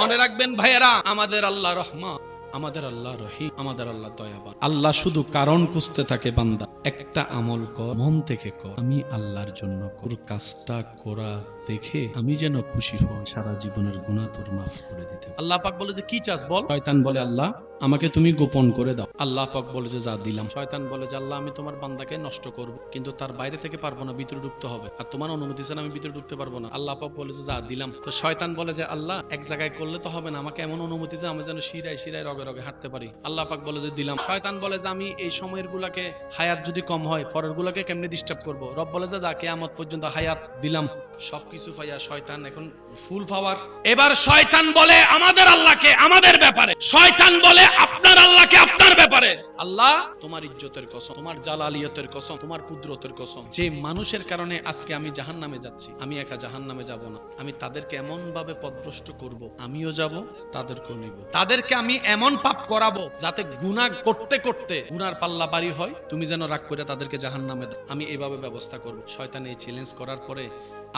মনে রাখবেন ভাইয়েরা, আমাদের আল্লাহ রহমান, আমাদের আল্লাহ রহিম, আমাদের আল্লাহ দয়াবান। আল্লাহ শুধু কারণ খুঁজতে থাকে, বান্দা একটা আমল কর, মন থেকে কর, আমি আল্লাহর জন্য কর, কাজটা করা দেখে আমি যেন খুশি হই, সারা জীবনের গুনাহ তোর মাফ করে দিতে। আল্লাহ পাক বলে যে কি চাস বল? শয়তান বলে, আল্লাহ আমাকে তুমি গোপন করে দাও। আল্লাহ পাক বলে যে যা দিলাম। শয়তান বলে যে আল্লাহ আমি তোমার বান্দাকে নষ্ট করব, কিন্তু তার বাইরে থেকে পারবো না, ভিতরে ঢুকতে হবে, আর তোমার অনুমতি ছাড়া আমি ভিতরে ঢুকতে পারবো না। আল্লাহ পাক বলে যে যা দিলাম। তো শয়তান বলে যে আল্লাহ এক জায়গায় করলে তো হবে না, আমাকে এমন অনুমতি দাও আমি যেন শিরায় শিরায় রগে রগে হাঁটতে পারি। আল্লাহ পাক বলে যে দিলাম। শয়তান বলে যে আমি এই সময়ের গুলাকে হায়াত যদি কম হয় পরের গুলাকে কেমনে ডিস্টার্ব করবো? রব বলে যে যা কিয়ামত পর্যন্ত হায়াত দিলাম। সবকিছু পাইয়া শয়তান এখন ফুল পাওয়ার। এবার শয়তান বলে আমাদের আল্লাহকে আমাদের ব্যাপারে, শয়তান বলে আপনার আল্লাহকে আপনার ব্যাপারে, আল্লাহ তোমার ইজ্জতের কসম, তোমার জালালিয়তের কসম, তোমার কুদরতের কসম, যে মানুষের কারণে আজকে আমি জাহান্নামে যাচ্ছি, আমি একা জাহান্নামে যাব না, আমি তাদেরকে এমন ভাবে পথভ্রষ্ট করব, আমিও যাব তাদেরকেও নিব, তাদেরকে আমি এমন পাপ করাবো যাতে গুনাহ করতে করতে গুনার পাল্লা বাড়ি হয়, তুমি যেন রাগ করে তাদেরকে জাহান্নামে দাও, আমি এইভাবে ব্যবস্থা করব। শয়তান এই চ্যালেঞ্জ করার পরে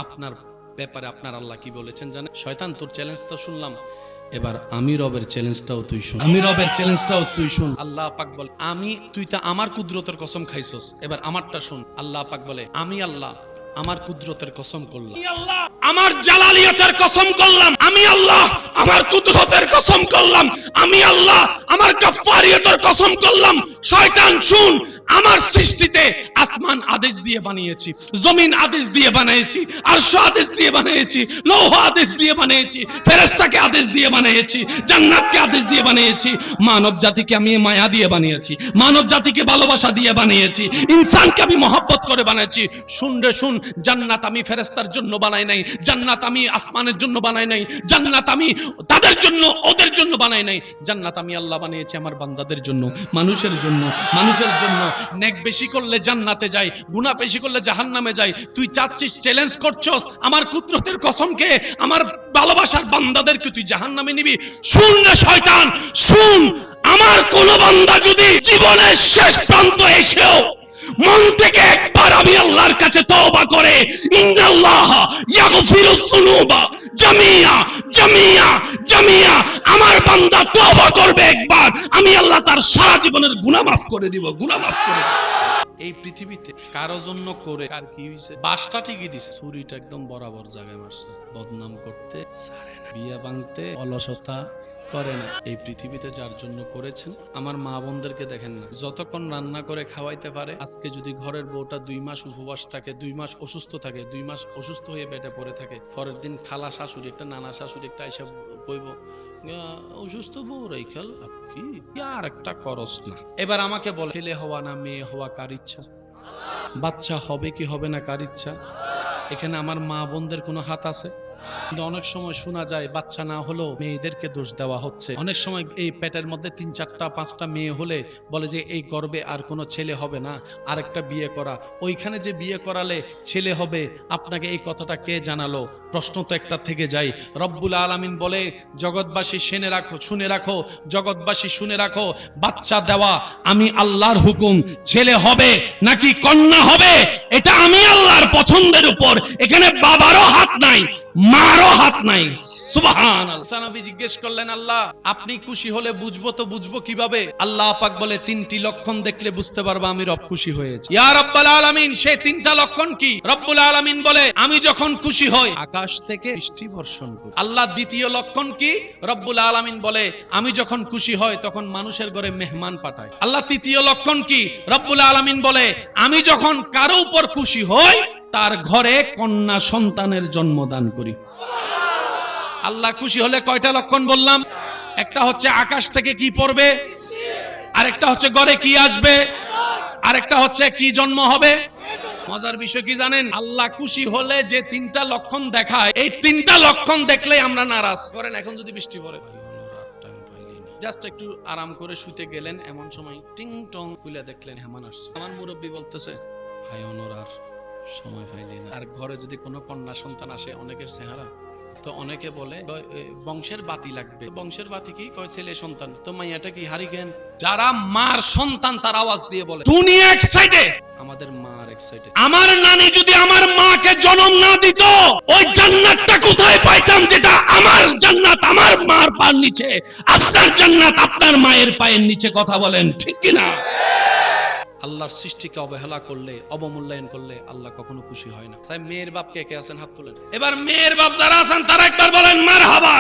আপনার ব্যাপারে আপনার আল্লাহ কি বলেছেন জানেন? শয়তান তোর চ্যালেঞ্জ তো শুনলাম, এবার আমি রবের চ্যালেঞ্জটাও তুই শুন, আমি রবের চ্যালেঞ্জটাও তুই শুন। আল্লাহ পাক বলে তুই তো আমার কুদরতের কসম খাইছস, এবার আমারটা শুন। আল্লাহ পাক বলে আমি আল্লাহ আমার কুদরতের কসম করলাম, আমার জালালিয়তের কসম করলাম, আমি আল্লাহ আমার কুদরতের কসম করলাম, আমি আল্লাহ আমার গাফফারিয়তের কসম করলাম। শয়তান শুন, আমার সৃষ্টিতে আসমান আদেশ দিয়ে বানিয়েছি, জমিন আদেশ দিয়ে বানিয়েছি, আরশ আদেশ দিয়ে বানিয়েছি, লৌহ আদেশ দিয়ে বানিয়েছি, ফেরেশতাকে আদেশ দিয়ে বানিয়েছি, জান্নাতকে আদেশ দিয়ে বানিয়েছি, মানব জাতিকে আমি মায়া দিয়ে বানিয়েছি, মানব জাতিকে ভালোবাসা দিয়ে বানিয়েছি, ইনসানকে আমি মহব্বত করে বানিয়েছি। শুন রে শুন, জান্নাত আমি ফেরেশতার জন্য বানাই নাই, জান্নাত আমি আসমানের জন্য বানাই নাই, জান্নাত আমি তাদের জন্য ওদের জন্য বানাই নাই, জান্নাত আমি আল্লাহ বানিয়েছি আমার বান্দাদের জন্য, মানুষের জন্য, মানুষের জন্য। নেক বেশি করলে জান্নাতে যাই, গুনাহ বেশি করলে জাহান্নামে যাই। তুই চাচ্ছিস, চ্যালেঞ্জ করছস আমার কুদরতের কসমকে, আমার ভালোবাসার বান্দাদেরকে তুই জাহান্নামে নিবি। শুন রে শয়তান শুন, আমার কোন বান্দা যদি জীবনের শেষ প্রান্ত এসেও মন থেকে একবার আমি আল্লাহর কাছে তওবা করে, ইন্নাল্লাহ ইয়াগফিরুস যুনুবা জামিয়া জামিয়া জামিয়া, আমার বান্দা তওবা করবে একবার, আমি আল্লাহ তার সারা জীবনের গুনাহ মাফ করে দিব, গুনাহ মাফ করে দিব। এই পৃথিবীতে কারো জন্য করে কার কি হইছে? বাসটা ঠিকই দিছে, ছুরিটা একদম বরাবর জায়গায় মারছে। বদনাম করতে ছাড়ে না, বিয়া ভাঙতে অলসতা করে না। এই পৃথিবীতে যার জন্য করেছেন, আমার মা বোনদেরকে দেখেন না, যতক্ষণ রান্না করে খাওয়াইতে পারে। আজকে যদি ঘরের বউটা 2 মাস উপবাস থাকে, 2 মাস অসুস্থ থাকে, 2 মাস অসুস্থ হয়ে বেডে পড়ে থাকে, পরের দিন খালা শাশুড়ি একটা, নানা শাশুড়ি একটা এসব কইব, অসুস্থ বউ রাইখাল কি আর একটা করস না। এবার আমাকে বলে, ছেলে হওয়া না মেয়ে হওয়া কার ইচ্ছা? বাচ্চা হবে কি হবে না কার ইচ্ছা? এখানে আমার মা বোনদের কোনো হাত আছে? কিন্তু অনেক সময় শোনা যায় বাচ্চা না হলেও মেয়েদেরকে দোষ দেওয়া হচ্ছে। অনেক সময় এই পেটের মধ্যে 3, 4, 5টা মেয়ে হলে বলে যে এই গর্ভে আর কোনো ছেলে হবে না, আরেকটা বিয়ে করা। ওইখানে যে বিয়ে করালে ছেলে হবে, আপনাকে এই কথাটা কে জানালো? প্রশ্ন তো একটা থেকে যায়। রব্বুল আলামিন বলে, জগৎবাসী শুনে রাখো, জগৎবাসী শুনে রাখো, বাচ্চা দেওয়া আমি আল্লাহর হুকুম। ছেলে হবে নাকি কন্যা হবে এটা আমি আল্লাহর পছন্দের উপর। এখানে বাবারও হাত নাই, মারও হাত নাই। সুবহানাল্লাহ। নবী জিজ্ঞেস করলেন, আল্লাহ আপনি খুশি হলে বুঝবো তো বুঝবো কিভাবে? আল্লাহ পাক বলে, 3টি লক্ষণ দেখলে বুঝতে পারবা আমি রব খুশি হয়েছি। ইয়া রাব্বুল আলামিন, সেই 3টা লক্ষণ কি? রব্বুল আলামিন বলে, আমি যখন খুশি হই আকাশ থেকে বৃষ্টি বর্ষণ করি। আল্লাহ দ্বিতীয় লক্ষণ কি? রব্বুল আলামিন বলে, আমি যখন খুশি হই তখন মানুষের ঘরে মেহমান পাঠায়। আল্লাহ তৃতীয় লক্ষণ কি? রব্বুল আলামিন বলে, আমি যখন কারো উপর খুশি হই তার ঘরে কন্যা সন্তানের জন্মদান করি। আল্লাহ খুশি হলে কয়টা লক্ষণ বললাম? একটা হচ্ছে আকাশ থেকে কি পড়বে, আরেকটা হচ্ছে ঘরে কি আসবে, আরেকটা হচ্ছে কি জন্ম হবে। মজার বিষয় কি জানেন? আল্লাহ খুশি হলে যে 3টা লক্ষণ দেখায়, এই 3টা লক্ষণ দেখলে আমরা নারাজ করেন। এখন যদি বৃষ্টি পড়ে, জাস্ট একটু আরাম করে শুতে গেলেন, এমন সময় টিং টং খুলে দেখলেন মেহমান আসছে। আমার মুরব্বী বলতেছে, ভাই আর সময় পাইলি না। আর ঘরে যদি কোনো কন্যা সন্তান আসে, অনেকের চেহারা তো অনেকে বলে বংশের বাতি লাগবে। বংশের বাতি কি? কয় ছেলে সন্তান। তো মাইয়াটা কি হারিকেন? যারা মার সন্তান তার আওয়াজ দিয়ে বলে, দুনিয়া এক সাইডে, আমাদের মা আর এক সাইডে। আমার নানি যদি আমার মাকে জন্ম না দিত, ওই জান্নাতটা কোথায় পাইতাম যেটা আমার জান্নাত আমার মার পায়ের নিচে, আপনার জান্নাত আপনার মায়ের পায়ের নিচে। কথা বলেন ঠিক কি না? আল্লাহর সৃষ্টিকে অবহেলা করলে, অবমূল্যায়ন করলে আল্লাহ কখনো খুশি হয় না। তাই মেয়ের বাপ কে কে আছেন? হাত তোলেন। এবার মেয়ের বাপ যারা আছেন তারা একবার বলেন মারহাবা।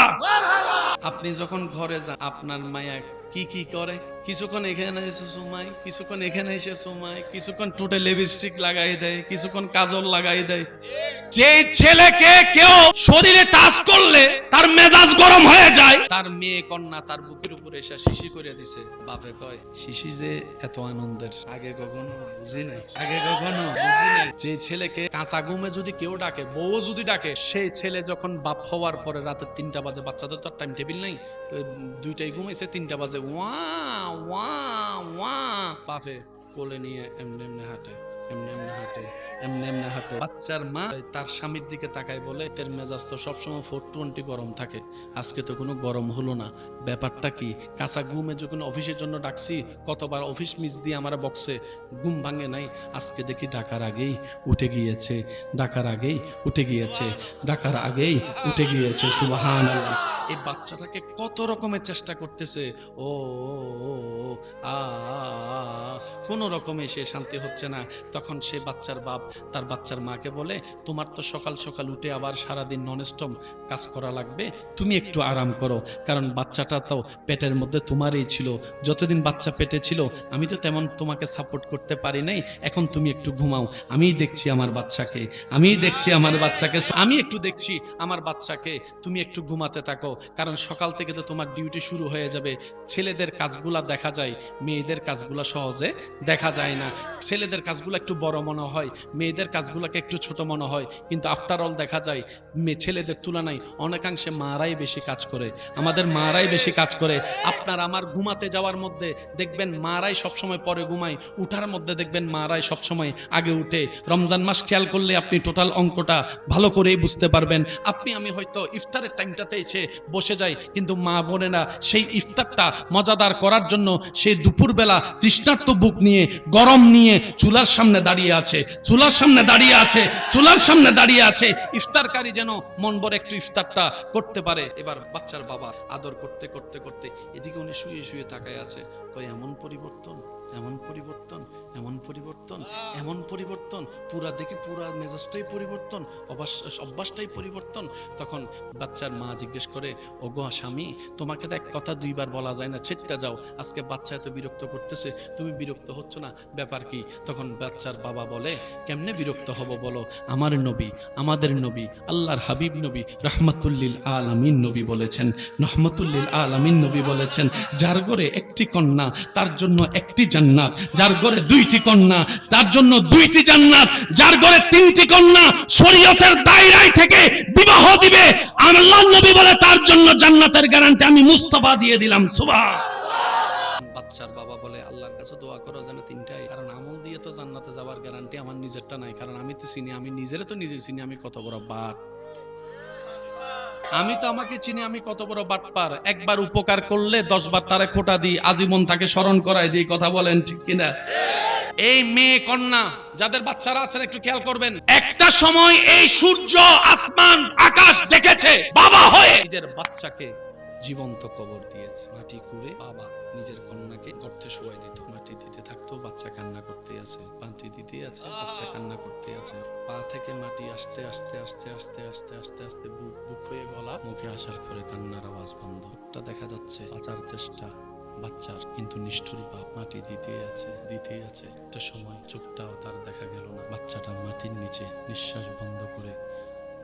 আপনি যখন ঘরে যান, আপনার মায়া কি কি করে? কিছুক্ষণ এখানে এসে সুমাই, কিছুক্ষণ এখানে এসে সুমাই, কিছুক্ষণ ঠোঁটে লিপস্টিক লাগাই দেয়, কিছুক্ষণ কাজল লাগাই দেয়। যে ছেলেকে কেউ শরীরে টাচ করলে তার মেজাজ গরম হয়ে যায়, তার মেয়ে কন্যা তার বুকের উপরে এসে শিশি করে দিছে। বাপে কয়, শিশি যে এত আনন্দের আগে কখনো বুঝি নাই, আগে কখনো বুঝি নাই। যে ছেলেকে কাঁচা ঘুমে যদি কেউ ডাকে, বউ যদি ডাকে, সেই ছেলে যখন বাপ হওয়ার পরে রাতে 3টা বাজে, বাচ্চাদের তো টাইম টেবিল নাই, 2টায় ঘুমাইছে, 3টা বাজে ওয়া ওয়া ওয়া, বাপে কোলে নিয়ে এমনি এমনি হাঁটে, এমনি এমনি হাঁটে, এমনি এমনি হাঁটে। বাচ্চার মা তার স্বামীর দিকে তাকায় বলে, তের মেজাজ তো সবসময় 420 গরম থাকে, আজকে তো কোনো গরম হলো না। ব্যাপারটা কি? কাঁচা ঘুমে যখন অফিসের জন্য ডাকছি, কতবার অফিস মিস দিয়ে আমার বক্সে ঘুম ভাঙে নাই, আজকে দেখি ডাকার আগেই উঠে গিয়েছে, ডাকার আগেই উঠে গিয়েছে, ডাকার আগেই উঠে গিয়েছে। সুবহানাল্লাহ। এই বাচ্চাটাকে কত রকমের চেষ্টা করতেছে, ও আ কোন রকমে সে শান্তি হচ্ছে না। তখন সে বাচ্চার বাপ তার বাচ্চার মাকে বলে, তোমার তো সকাল সকাল উঠে আবার সারাদিন ননস্টপ কাজ করা লাগবে, তুমি একটু আরাম করো, কারণ বাচ্চাটা তো পেটের মধ্যে তোমারই ছিল, যতদিন বাচ্চা পেটে ছিল আমি তো তেমন তোমাকে সাপোর্ট করতে পারি নাই, এখন তুমি একটু ঘুমাও, আমিই দেখছি আমার বাচ্চাকে, আমিই দেখছি আমার বাচ্চাকে, আমি একটু দেখছি আমার বাচ্চাকে, তুমি একটু ঘুমাতে থাকো, কারণ সকাল থেকে তো তোমার ডিউটি শুরু হয়ে যাবে। ছেলেদের কাজগুলা দেখা যায়, মেয়েদের কাজগুলা সহজে দেখা যায় না। ছেলেদের কাজগুলো একটু বড় মনে হয়, মেয়েদের কাজগুলোকে একটু ছোট মনে হয়, কিন্তু আফটার অল দেখা যায় ছেলেদের তুলনায় অনেকাংশে মারাই বেশি কাজ করে, আমাদের মারাই বেশি কাজ করে। আপনার আমার ঘুমাতে যাওয়ার মধ্যে দেখবেন মারাই সবসময় পরে ঘুমায়, উঠার মধ্যে দেখবেন মারাই সবসময় আগে উঠে। রমজান মাস খেয়াল করলে আপনি টোটাল অঙ্কটা ভালো করেই বুঝতে পারবেন। আপনি আমি হয়তো ইফতারের টাইমটাতে এসে বসে যাই, কিন্তু মা বোনেরা সেই ইফতারটা মজাদার করার জন্য সেই দুপুরবেলা তৃষ্ণার্ত বুক নিয়ে, গরম নিয়ে চুলার সামনে দাঁড়িয়ে আছে, চুলার সামনে দাঁড়িয়ে আছে, চুলার সামনে দাঁড়িয়ে আছে, ইফতারকারী যেন মন ভরে একটু ইফতারটা করতে পারে। এবার বাচ্চার বাবা আদর করতে করতে করতে এদিকে উনি শুয়ে শুয়ে তাকায় আছে, কই এমন পরিবর্তন, এমন পরিবর্তন, এমন পরিবর্তন, এমন পরিবর্তন, পুরা দেখে পুরা মেজাজটাই পরিবর্তন, অভ্যাসটাই পরিবর্তন। তখন বাচ্চার মা জিজ্ঞেস করে, ওগো স্বামী, তোমাকে তো এক কথা দুইবার বলা যায় না, ছেড়তে যাও, আজকে বাচ্চা এত বিরক্ত করতেছে, তুমি বিরক্ত হচ্ছ না, ব্যাপার কি? তখন বাচ্চার বাবা বলে, কেমনে বিরক্ত হব বলো, আমার নবী, আমাদের নবী, আল্লাহর হাবিব নবী রাহমাতুল্লিল আলামিন নবী বলেছেন, রহমাতুল্লিল আলামিন নবী বলেছেন, যার ঘরে একটি কন্যা তার জন্য একটি জান্নাত, যার ঘরে দুইটি কন্যা তার জন্য দুইটি জান্নাত, যার ঘরে তিনটি কন্যা শরীয়তের দায়রায় থেকে বিবাহ দিবে, আল্লাহর নবী বলে তার জন্য জান্নাতের গ্যারান্টি আমি মুস্তাফা দিয়ে দিলাম। সুবহান। বাচ্চার বাবা বলে, আল্লাহর কাছে দোয়া করো যেন তিনটাই, কারণ আমল দিয়ে তো জান্নাতে যাওয়ার গ্যারান্টি আমার নিজেরটা নাই, কারণ আমি তো চিনি, আমি নিজেরে তো নিজে চিনি আমি কত বড় বাট, আমি তো আমাকে চিনি আমি কত বড় বাটপার। একবার উপকার করলে 10 বার তারে খোটা দিই, আজীবন তাকে স্মরণ করাই দিই। কথা বলেন ঠিক কিনা? এই মেয়ে কন্যা যাদের বাচ্চারা আছেন একটু খেয়াল করবেন, একটা সময় এই সূর্য, আসমান, আকাশ দেখেছে বাবা হয়ে নিজের বাচ্চাকে জীবন্ত কবর দিয়েছে। মাটি খুঁড়ে বাবা নিজের কন্যাকে গর্তে শুয়াই দিত, মাটি দিতে থাকতো, বাচ্চা কান্না করতে আছে, মাটি দিতে আছে, বাচ্চা কান্না করতে আছে, পা থেকে মাটি আস্তে আস্তে আস্তে আস্তে আস্তে আস্তে আস্তে বুক হয়ে গলা মুখে আসার পরে কান্নার আওয়াজ বন্ধ। ওটা দেখা যাচ্ছে বাঁচার চেষ্টা বাচ্চার, কিন্তু নিষ্ঠুর বাপ মাটি দিতে আছে দিতে আছে, একটা সময় চোখটাও তার দেখা গেল না, বাচ্চাটা মাটির নিচে নিঃশ্বাস বন্ধ করে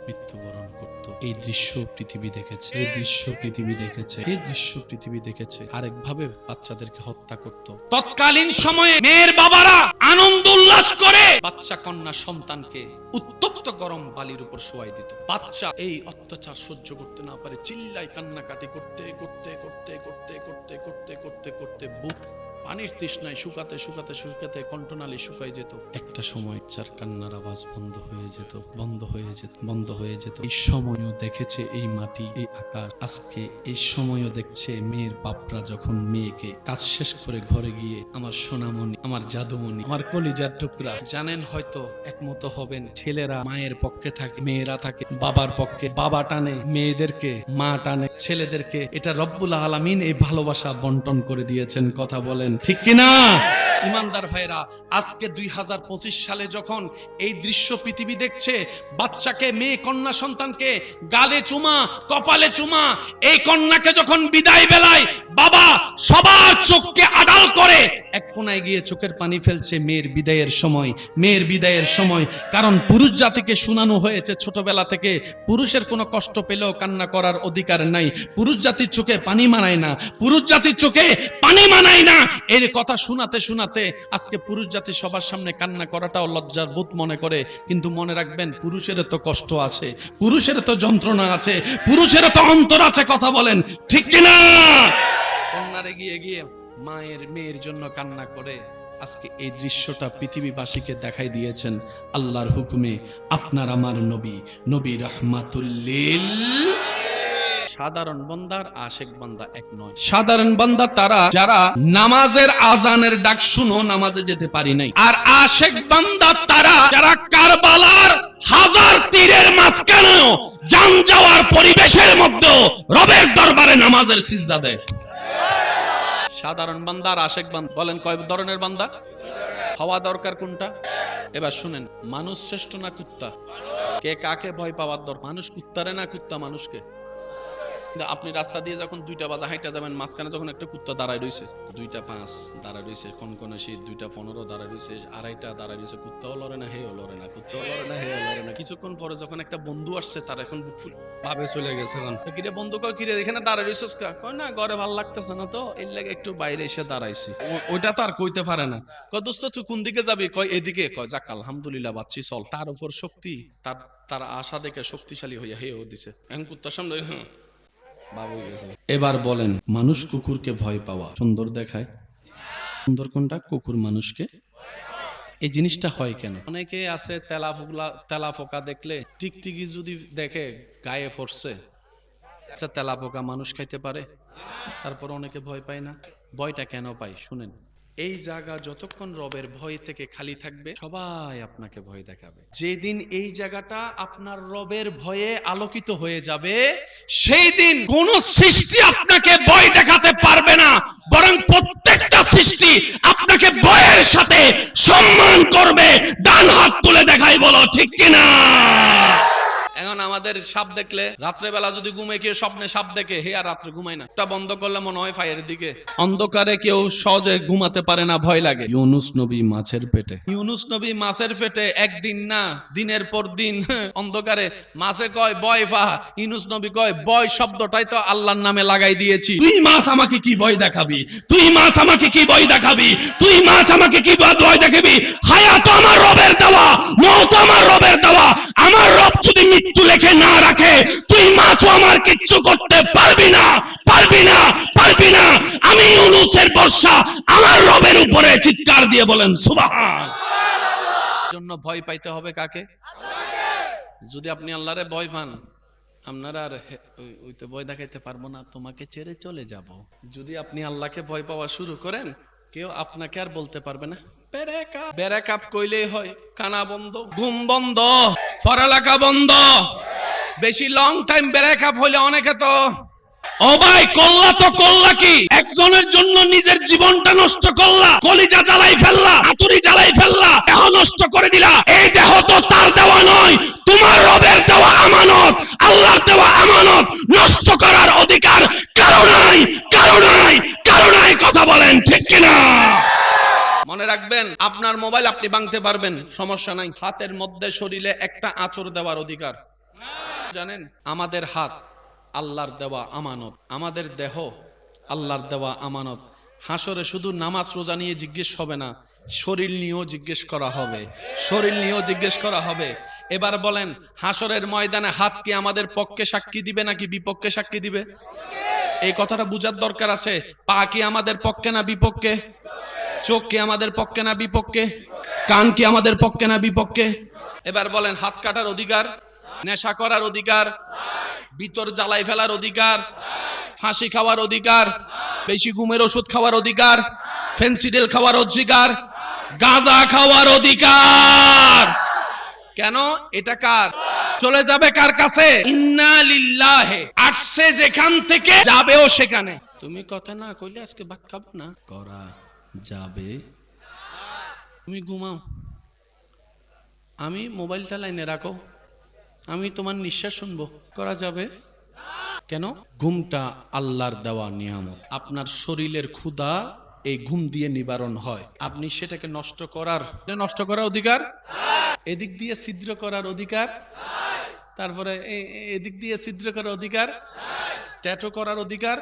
মৃত্যুবরণ করত। এই দৃশ্য পৃথিবী দেখেছে, এই দৃশ্য পৃথিবী দেখেছে, এই দৃশ্য পৃথিবী দেখেছে। আরেকভাবে বাচ্চাদেরকে হত্যা করত। তৎকালীন সময়ে মেয়ের বাবারা আনন্দ উল্লাস করে বাচ্চা কন্যা সন্তানকে উত্তপ্ত গরম বালির উপর শোয়াই দিত। বাচ্চা এই অত্যাচার সহ্য করতে না পারে চিল্লাই কান্নাকাটি করতে করতে করতে করতে করতে করতে করতে করতে বুক পানির তৃষ্ণায় শুকাতে শুকাতে শুকাতে কণ্ঠনালী শুকাই যেত। একটা সময় চার কান্নার আওয়াজ বন্ধ হয়ে যেত, বন্ধ হয়ে যেত, বন্ধ হয়ে যেত। এই সময়ও দেখেছে এই মাটি, এই আকাশ। আজকে এই সময়ও দেখছে মেয়ের বাপরা যখন মেয়েকে কাজ শেষ করে ঘরে গিয়ে, আমার সোনামণি, আমার জাদুমণি, আমার কলিজার টুকরা, জানেন হয়তো একমত হবেন, ছেলেরা মায়ের পক্ষে থাকে, মেয়েরা থাকে বাবার পক্ষে, বাবা টানে মেয়েদেরকে, মা টানে ছেলেদেরকে। এটা রব্বুল আলামিন এই ভালোবাসা বন্টন করে দিয়েছেন। কথা বলেন ঠিক কিনা? ইমানদার ভাইরা, আজকে 2025 সালে যখন এই দৃশ্য পৃথিবী দেখছে, বাচ্চাকে, মেয়ে কন্যা সন্তানকে গালে চুমা, কপালে চুমা, এই কন্যাকে যখন বিদায় বেলায় বাবা সবার চোখকে আড়াল করে এক কোনায় গিয়ে চোখের পানি ফেলছে মেয়ের বিদায়ের সময়, মেয়ের বিদায়ের সময়। কারণ পুরুষ জাতিকে শোনানো হয়েছে ছোটবেলা থেকে, পুরুষের কোনো কষ্ট পেলেও কান্না করার অধিকার নাই, পুরুষ জাতির চোখে পানি মানায় না, পুরুষ জাতির চোখে পানি মানায় না। এর কথা শোনাতে শোনাতে আজকে পুরুষ জাতি সবার সামনে কান্না করাটাও লজ্জার বোধ মনে করে। কিন্তু মনে রাখবেন, পুরুষের তো কষ্ট আছে, পুরুষের তো যন্ত্রণা আছে, পুরুষের তো অন্তর আছে। কথা বলেন ঠিক কিনা? কন্যারে গিয়ে গিয়ে মায়ের মেয়ের জন্য কান্না করে। আজকে এই দৃশ্যটা পৃথিবীবাসীকে দেখাই দিয়েছেন আল্লাহর হুকুমে আপনার আমার নবী, নবী রাহমাতুল্লিল। সাধারণ বান্দার আশেক বান্দা এক নয়। সাধারণ বান্দা তারা যারা নামাজের আজানের ডাক শুনো নামাজে যেতে পারি নাই, আর আশেক বান্দা তারা যারা কারবালার হাজার তীরের মাঝখানেও জান যাওয়ার পরিবেশের মধ্যে রবের দরবারে নামাজের সিজদা দেয়। সাধারণ বান্দা আর আশেক বান্দা, বলেন কয় ধরনের বান্দা? হওয়া দরকার কোনটা? এবার শুনেন, মানুষ শ্রেষ্ঠ না কুত্তা? কে কাকে ভয় পাওয়ার দরকার? মানুষ কুত্তারে না কুত্তা মানুষকে? আপনি রাস্তা দিয়ে যখন 2টা বাজে হাইটা যাবেন, মাঝখানে যখন একটা কুত্তা দাঁড়ায় রয়েছে, 2টা 5 দাঁড়ায় রয়েছে, কনকনাশি 2টা15 দাঁড়ায় রয়েছে, 2:30 দাঁড়ায় রয়েছে, কুত্তাও লড়ে না, হেও লড়ে না, কুত্তাও লড়ে না, হেও লড়ে না। কিছুক্ষণ পরে যখন একটা বন্ধু আসছে, তার এখন বুক ফুল ভাবে চলে গেছে। কিরে বন্ধু, কয় কিরে এখানে দাঁড়ায় রয়েছিস? কয় না, ঘরে ভাল লাগতেছে না তো, এর লাগে একটু বাইরে এসে দাঁড়াইছি। ওইটা তো আর কইতে পারে না। কয় দোস্ত তুই কোন দিকে যাবি? কয় এদিকে। কয় যাক আলহামদুলিল্লাহ বাচ্চি চল। তার উপর শক্তি, তার আশা দেখে শক্তিশালী হইয়া হেও দিছে। এখন কুত্তার সামনে এবার বলেন, মানুষ কুকুরকে ভয় পাওয়া সুন্দর দেখায়? সুন্দর কোনটা? কুকুর মানুষকে। এই জিনিসটা হয় কেন? অনেকে আছে তেলা পোকা দেখলে, টিকটিকি যদি দেখে গায়ে ফরছে, আচ্ছা তেলা পোকা মানুষ খাইতে পারে? তারপর অনেকে ভয় পায় না। ভয়টা কেন পায় শুনেন, এই জায়গা যতক্ষণ রবের ভয় থেকে খালি থাকবে, সবাই আপনাকে ভয় দেখাবে। যেদিন এই জায়গাটা আপনার রবের ভয়ে আলোকিত হয়ে যাবে, সেই দিন কোন সৃষ্টি আপনাকে ভয় দেখাতে পারবে না, বরং প্রত্যেকটা সৃষ্টি আপনাকে ভয়ের সাথে সম্মান করবে। ডান হাত তুলে দেখাই, বলো ঠিক কিনা? এখন আমাদের সাপ দেখলে রাত্রেবেলা যদি ঘুমে কেউ স্বপ্নে সাপ দেখে, হে আর রাত্রে ঘুমায় না, এটা বন্ধ করলে মনে হয় ফায়ারের দিকে। অন্ধকারে কেউ সহজে ঘুমাতে পারে না, ভয় লাগে। ইউনুস নবী মাছের পেটে, ইউনুস নবী মাছের পেটে একদিন না দিনের পর দিন অন্ধকারে। মাছে কয় ভয় পা, ইউনুস নবী কয় ভয় শব্দটাই তো আল্লাহর নামে লাগাই দিয়েছি। তুই মাছ আমাকে কি ভয় দেখাবি? তুই মাছ আমাকে কি ভয় দেখাবি? তুই মাছ আমাকে কি ভয় দেখাবি? হায়াত আমার রবের দেওয়া, মওত আমার রবের দেওয়া। আমার রব যদি মৃত্যু লেখে না রাখে, তুই মাছও আমার কিচ্ছু করতে পারবি না, পারবি না, পারবি না। আমি ইউনুসের ভরসা আমার রবের উপরে। চিৎকার দিয়ে বলেন সুবহান। জন্য ভয় পাইতে হবে কাকে? যদি আপনি আল্লাহরে ভয় পান, আপনারা আর ওইতে ভয় দেখাইতে পারবো না, তোমাকে ছেড়ে চলে যাব। যদি আপনি আল্লাহকে ভয় পাওয়া শুরু করেন, কেউ আপনাকে আর বলতে পারবে না বেরেকাপ কইলেই হয়। কানা বন্ধ, ঘুম বন্ধ, পড়ালেখা বন্ধ। বেশি লং টাইম ব্রেকআপ হইলে অনেকে তো ও ভাই কল্লা তো কল্লা কি, একজনের জন্য নিজের জীবনটা নষ্ট করলা, কলিজা জ্বালাই ফেললা, হাতুড়ি জ্বালাই ফেললা, দেহ নষ্ট করে দিলা। এই দেহ তো তার দেওয়া নয়, তোমার রবের দেওয়া আমানত, আল্লাহর দেওয়া আমানত। নষ্ট করার অধিকার কারো নাই, কারো নাই, কারো নাই। কথা বলেন ঠিক কিনা? মনে রাখবেন, আপনার মোবাইল আপনি ভাঙতে পারবেন, সমস্যা নাই। হাতের মধ্যে শরীরে একটা আঁচড় দেওয়ার অধিকার জানেন? আমাদের হাত আল্লাহর দেওয়া আমানত, আমাদের দেহ আল্লাহর দেওয়া আমানত। হাসরে শুধু নামাজ রোজা নিয়ে জিজ্ঞেস হবে না, শরীর নিয়েও জিজ্ঞেস করা হবে, শরীর নিয়েও জিজ্ঞেস করা হবে। এবার বলেন, হাসরের ময়দানে হাত কি আমাদের পক্ষে সাক্ষী দিবে নাকি বিপক্ষে সাক্ষী দিবে? এই কথাটা বুঝার দরকার আছে। পা কি আমাদের পক্ষে না বিপক্ষে? চোখ কি আমাদের পক্ষে না বিপক্ষে? কান কি আমাদের পক্ষে না বিপক্ষে? এবার বলেন, হাত কাটার অধিকার, নেশা করার অধিকার, ভিতর জ্বালাই ফেলার অধিকার, ফাঁসি খাওয়ার অধিকার, বেশি ঘুমের ওষুধ খাওয়ার অধিকার, ফেন্সিডিল খাওয়ার অধিকার, গাঁজা খাওয়ার অধিকার। কেন? এটা কার? চলে যাবে কার কাছে? ইন্না লিল্লাহি। আসছে যেখান থেকে, যাবেও সেখানে। তুমি কথা না কইলে আজকে ভাত খাবো না, করা যাবে। তুমি ঘুমাও, আমি মোবাইলটা লাইনে রাখো, আমি তোমার নিঃশ্বাস শুনবো, করা যাবে? কেন? ঘুমটা আল্লাহর দেওয়া নিয়ামত। আপনার শরীরের ক্ষুধা এই ঘুম দিয়ে নিবারণ হয়। আপনি সেটাকে নষ্ট করার অধিকার, এদিক দিয়ে ছিদ্র করার অধিকার, তারপরে এদিক দিয়ে ছিদ্র করার অধিকার, ট্যাটু করার অধিকার।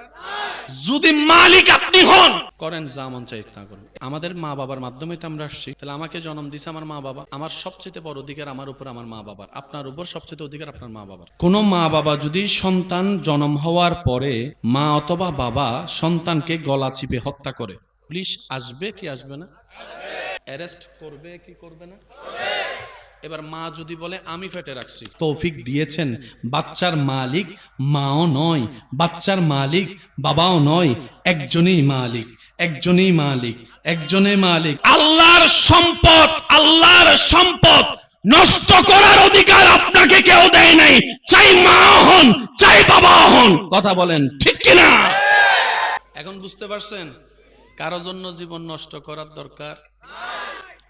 যদি মালিক আপনি হন, করেন, যা মন চাই তা করুন। আমাদের মা বাবার মাধ্যমে তো আমরা আসছি, তাহলে আমাকে জন্ম দিয়েছে আমার মা বাবা। আমার সবচেয়ে বড় অধিকার আমার উপর আমার মা বাবার। আপনার উপর সবচেয়ে অধিকার আপনার মা বাবার। কোন মা বাবা যদি সন্তান জন্ম হওয়ার পরে মা অথবা বাবা সন্তানকে গলা চিপে হত্যা করে, পুলিশ আসবে কি আসবে না? অ্যারেস্ট করবে কি করবে না? এবার মা যদি বলে আমি ফেটে রাখছি, তৌফিক দিয়েছেন, বাচ্চার মালিক মাও নয়, বাচ্চার মালিক বাবাও নয়, একজনই মালিক, একজনই মালিক, একজনই মালিক। আল্লাহর সম্পদ, আল্লাহর সম্পদ নষ্ট করার অধিকার আপনাকে কেউ দেয় নাই, চাই মা হন, চাই বাবা হন। কথা বলেন ঠিক কিনা? এখন বুঝতে পারছেন কারো জন্য জীবন নষ্ট করার দরকার?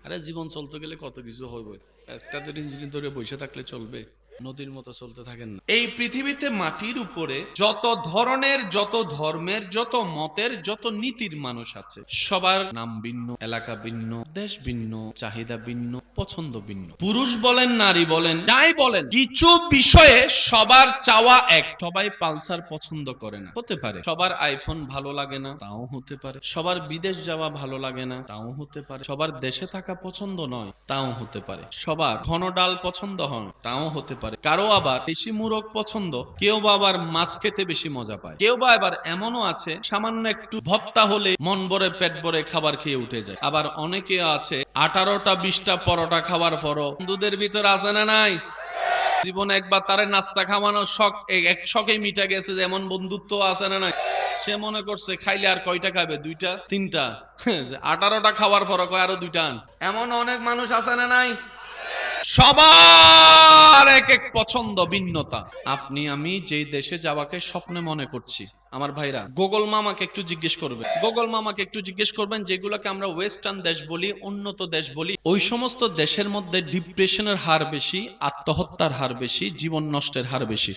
আরে জীবন চলতে গেলে কত কিছু হইবে, একটা ইঞ্জিন ধরে বসে থাকলে চলবে? নদীর মতো চলতে থাকেন না। এই পৃথিবীতে মাটির উপরে যত ধরনের, যত ধর্মের, যত মতের, যত নীতির মানুষ আছে, সবার নাম ভিন্ন, এলাকা ভিন্ন, দেশ ভিন্ন, চাহিদা ভিন্ন, পছন্দ ভিন্ন। পুরুষ বলেন, নারী বলেন, যাই বলেন, কিছু বিষয়ে সবার চাওয়া এক। সবাই পালসার পছন্দ করে না, হতে পারে। সবার আইফোন ভালো লাগে না, তাও হতে পারে। সবার বিদেশ যাওয়া ভালো লাগে না, তাও হতে পারে। সবার দেশে থাকা পছন্দ নয়, তাও হতে পারে। সবার ঘন ডাল পছন্দ হয়, তাও হতে পারে। কারো আবার বেশি মুরগ পছন্দ, কেউ বা আবার মাছ খেতে বেশি মজা পায়। কেউ বা আবার এমনও আছে সামান্য একটু ভর্তা হলে মন ভরে পেট ভরে খাবার খেয়ে উঠে যায়। আবার অনেকে আছে 18টা 20টা পরোটা খাওয়ার পরও বন্ধুদের ভিতর আছে না নাই? জীবনে একবার তারে নাস্তা খাওয়ানোর শখ, এক শখেই মিটা গেছে, যেমন বন্ধুত্ব আছে না নাই? সে মনে করছে খাইলে আর কয়টা খাবে, 2টা 3টা, 18টা খাওয়ার পরও কয় আরো 2টা আন। এমন অনেক মানুষ আছে না নাই? সবার এক এক পছন্দ ভিন্নতা। আপনি আমি যেই দেশে যাওয়াকে স্বপ্নে মনে করছি, আমার ভাইরা গুগল মামাকে একটু জিজ্ঞেস করবেন, গুগল মামাকে একটু জিজ্ঞেস করবেন যেগুলোকে আমরা ওয়েস্টার্ন দেশ বলি, উন্নত দেশ বলি, ওই সমস্ত দেশের মধ্যে ডিপ্রেশনের হার বেশি, আত্মহত্যার হার বেশি, জীবন নষ্টের হার বেশি।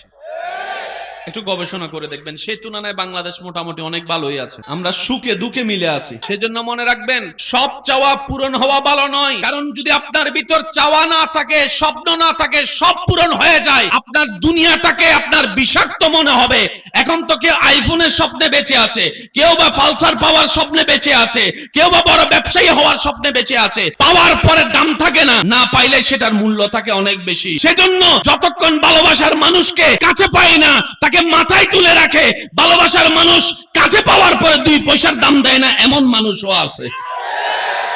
একটু গবেষণা করে দেখবেন, সেই তুলনায় বাংলাদেশ মোটামুটি অনেক ভালোই আছে। আমরা সুখে দুঃখে মিলে আছি। সেজন্য মনে রাখবেন, সব চাওয়া পূরণ হওয়া ভালো নয়। কারণ যদি আপনার ভিতর চাওয়া না থাকে, স্বপ্ন না থাকে, সব পূরণ হয়ে যায়, আপনার দুনিয়াটাকে আপনার বিষাক্ত মনে হবে। এখন তো কেউ আইফোনের স্বপ্নে বেঁচে আছে, কেউ বা পালসার পাওয়ার স্বপ্নে বেঁচে আছে, কেউ বা বড় ব্যবসায়ী হওয়ার স্বপ্নে বেঁচে আছে। পাওয়ার পরে দাম থাকে না, না পাইলে সেটার মূল্য থাকে অনেক বেশি। সেজন্য যতক্ষণ ভালোবাসার মানুষকে কাছে পায় না, তাকে মাথায় তুলে রাখে। ভালোবাসার মানুষ কাছে পাওয়ার পরে 2 পয়সার দাম দেয় না, এমন মানুষও আছে।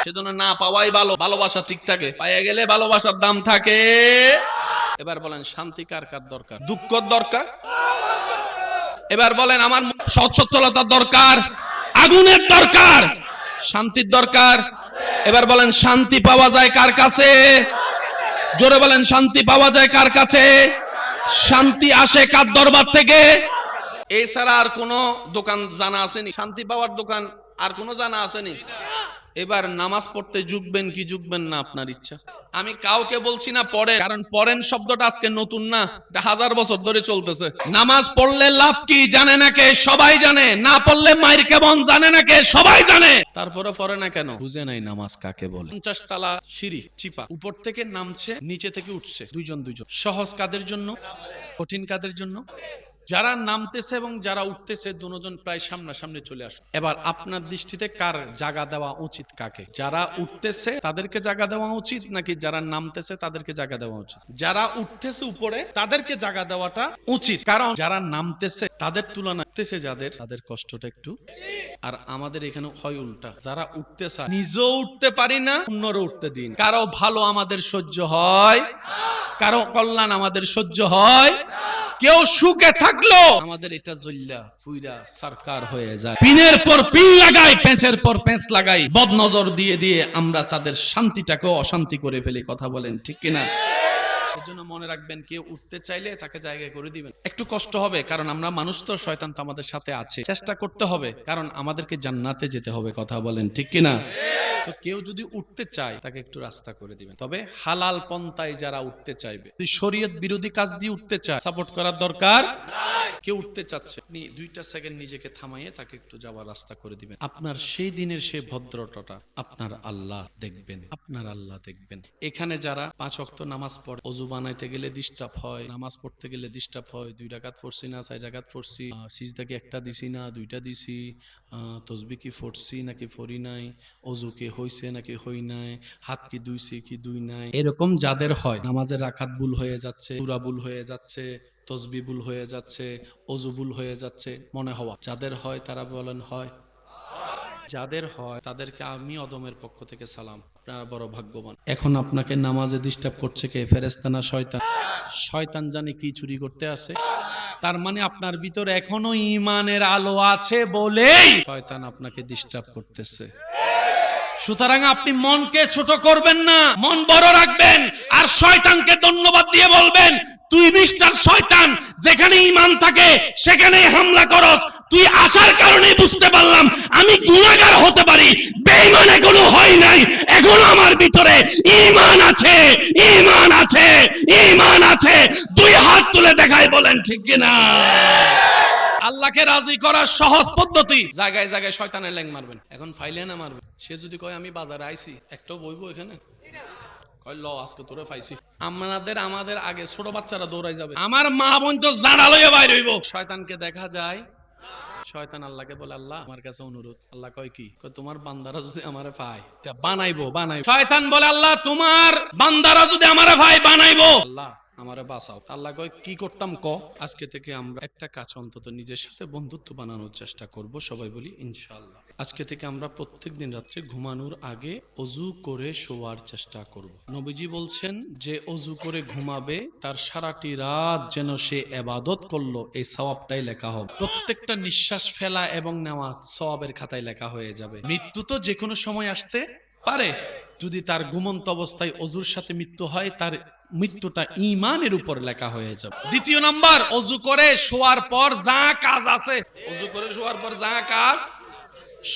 সেজন্য না পাওয়াই ভালো, ভালোবাসা ঠিক থাকে, পাইয়া গেলে ভালোবাসার দাম থাকে। এবার বলেন, শান্তি কার কার দরকার? দুঃখ দরকার? এবার বলেন, আমার সচ্ছলতার দরকার, আগুনের দরকার, শান্তির দরকার। এবার বলেন, শান্তি পাওয়া যায় কার কাছে? জোরে বলেন, শান্তি পাওয়া যায় কার কাছে? শান্তি আসে কার দরবার থেকে? এছাড়া আর কোন দোকান জানা আসেনি শান্তি পাওয়ার দোকান? আর কোন জানা আসেনি? এবার নামাজ পড়তে ঝুঁকবেন কি ঝুঁকবেন না আপনার ইচ্ছা। আমি কাউকে বলছি না পড়ে, কারণ পড়েন শব্দটা আজকে নতুন না, এটা 1000 বছর ধরে চলতেছে। নামাজ পড়লে লাভ কি জানে না কে? সবাই জানে। না পড়লে মায়ের কেমন জানে না কে? সবাই জানে। তারপরে পড়ে না কেন? বুঝে নাই নামাজ কাকে বলে। 50 তলা সিঁড়ি চিপা, উপর থেকে নামছে, নিচে থেকে উঠছে, দুইজন। সহজ কাদের জন্য, কঠিন কাদের জন্য? যারা নামতেছে এবং যারা উঠতেছে দুজন প্রায় সামনাসামনি চলে আসে। এবার আপনার দৃষ্টিতে কার জায়গা দেওয়া উচিত? কাকে? যারা উঠতেছে তাদেরকে জায়গা দেওয়া উচিত, নাকি যারা নামতেছে তাদেরকে জায়গা দেওয়া উচিত? যারা উঠতেছে উপরে তাদেরকে জায়গা দেওয়াটা উচিত, কারণ যারা নামতেছে তাদের তুলনায় উঠতেছে তাদের কষ্টটা একটু। আর আমাদের এখানে হয় উল্টা, যারা উঠতেছে নিজেও উঠতে পারি না, অন্যরও উঠতে দিন। কারো ভালো আমাদের সহ্য হয়, কারো কল্যাণ আমাদের সহ্য হয়, কেউ সুখে থাকলো আমাদের এটা জল্লা ফুইরা সরকার হয়ে যায়। পিনের পর পিন লাগাই, পেঁচের পর পেঁচ লাগাই, বদনজর দিয়ে দিয়ে আমরা তাদের শান্তিটাকে অশান্তি করে ফেলি। কথা বলেন ঠিক কিনা? সেজন্য মনে রাখবেন, কেউ উঠতে চাইলে তাকে জায়গা করে দিবেন। একটু কষ্ট হবে, কারণ আমরা মানুষ তো, শয়তান তো আমাদের সাথে আছে। চেষ্টা করতে হবে, কারণ আমাদেরকে জান্নাতে যেতে হবে। কথা বলেন ঠিক কিনা? তো কেউ যদি উঠতে চায় তাকে একটু রাস্তা করে দিবেন। তবে হালাল পন্থায় যারা উঠতে চাইবে, যদি শরীয়ত বিরোধী কাজ দিয়ে উঠতে চায়, সাপোর্ট করার দরকার নাই। কেউ উঠতে চাচ্ছে, আপনি 2টা সেকেন্ড নিজেকে থামাইয়ে তাকে একটু যাওয়ার রাস্তা করে দিবেন। আপনার সেই দিনের সেই ভদ্রতাটা আপনার আল্লাহ দেখবেন, আপনার আল্লাহ দেখবেন। এখানে যারা 5 ওয়াক্ত নামাজ পড়ে, ওযু বানাইতে গেলে ডিস্টার্ব হয়, নামাজ পড়তে গেলে ডিস্টার্ব হয়, 2 রাকাত পড়ছি না 4 রাকাত পড়ছি, সিজদা কি 1টা দিছি না 2টা দিছি, তসবিহ কি পড়ছি নাকি পড়ি নাই, ওযু কি হইছে নাকি হই নাই, হাত কি ধুইছি কি ধুই নাই, এরকম যাদের হয়, নামাজের রাকাত ভুল হয়ে যাচ্ছে, সূরা ভুল হয়ে যাচ্ছে, তসবিহ ভুল হয়ে যাচ্ছে, ওযু ভুল হয়ে যাচ্ছে, মনে হওয়া যাদের হয় তারা বলেন হয়। যাদের হয় তাদেরকে আমি অদমের পক্ষ থেকে সালাম, আপনারা বড় ভাগ্যবান। এখন আপনাকে নামাজে ডিস্টার্ব করছে কে? ফেরেশতা না শয়তান? শয়তান জানে কি চুরি করতে আসে। তার মানে আপনার ভিতরে এখনো ঈমানের আলো আছে বলেই শয়তান আপনাকে ডিস্টার্ব করতেছে। সুতরাং আপনি মনকে ছোট করবেন না, মন বড় রাখবেন, আর শয়তানকে ধন্যবাদ দিয়ে বলবেন, তুই মিস্টার শয়তান, যেখানে ঈমান থাকে সেখানেই হামলা করস। তুই আসার কারণে বুঝতে পারলাম আমি গুনাহগার হতে পারি, বেঈমান এখনো হয় নাই, এখনো আমার ভিতরে ঈমান আছে, ঈমান আছে, ঈমান আছে। 2 হাত তুলে দেখায় বলেন ঠিক কিনা? আল্লাহকে রাজি করার সহজ পদ্ধতি, জায়গায় জায়গায় শয়তানের ল্যাং মারবেন। এখন ফাইলে না মারবেন। সে যদি কয় আমি বাজারে আইছি, একটাও বইবো এখানে, কয় ল আজকে তোরে পাইছি। আমাদের আগে ছোট বাচ্চারা দৌড়াই যাবে, আমার মা বোন তো জানা লইয়া বাইর হইব। শয়তানকে দেখা যায়, শয়তান আল্লাহকে বলে, আল্লাহ আমার কাছে অনুরোধ। আল্লাহ কয় কি? কয় তোমার বান্দারা যদি আমারে পায় এটা বানাইবো। শয়তান বলে, আল্লাহ তোমার বান্দারা যদি আমারে পায় বানাইবো। আল্লাহ আমারে বাঁচাও। আল্লাহ কয় কি করতাম ক? আজকে থেকে আমরা একটা কাজ অন্তত নিজের সাথে বন্ধুত্ব বানানোর চেষ্টা করব। সবাই বলি ইনশাআল্লাহ। আজকে থেকে আমরা প্রত্যেকদিন রাত্রে ঘুমানোর আগে ওযু করে শোয়ার চেষ্টা করব। নবীজি বলছেন, যে ওযু করে ঘুমাবে তার সারাটি রাত যেন সে ইবাদত করলো, এই সওয়াবটাই লেখা হবে। প্রত্যেকটা নিঃশ্বাস ফেলা এবং নেওয়া সওয়াবের খাতায় লেখা হয়ে যাবে। মৃত্যু তো যে কোনো সময় আসতে পারে? যদি তার ঘুমন্ত অবস্থায় অজুর সাথে মৃত্যু হয়, তার মৃত্যুটা ঈমানের উপর লেখা হয়ে যাবে। দ্বিতীয় নাম্বার, অজু করে শোয়ার পর যা কাজ আছে, অজু করে শোয়ার পর যা কাজ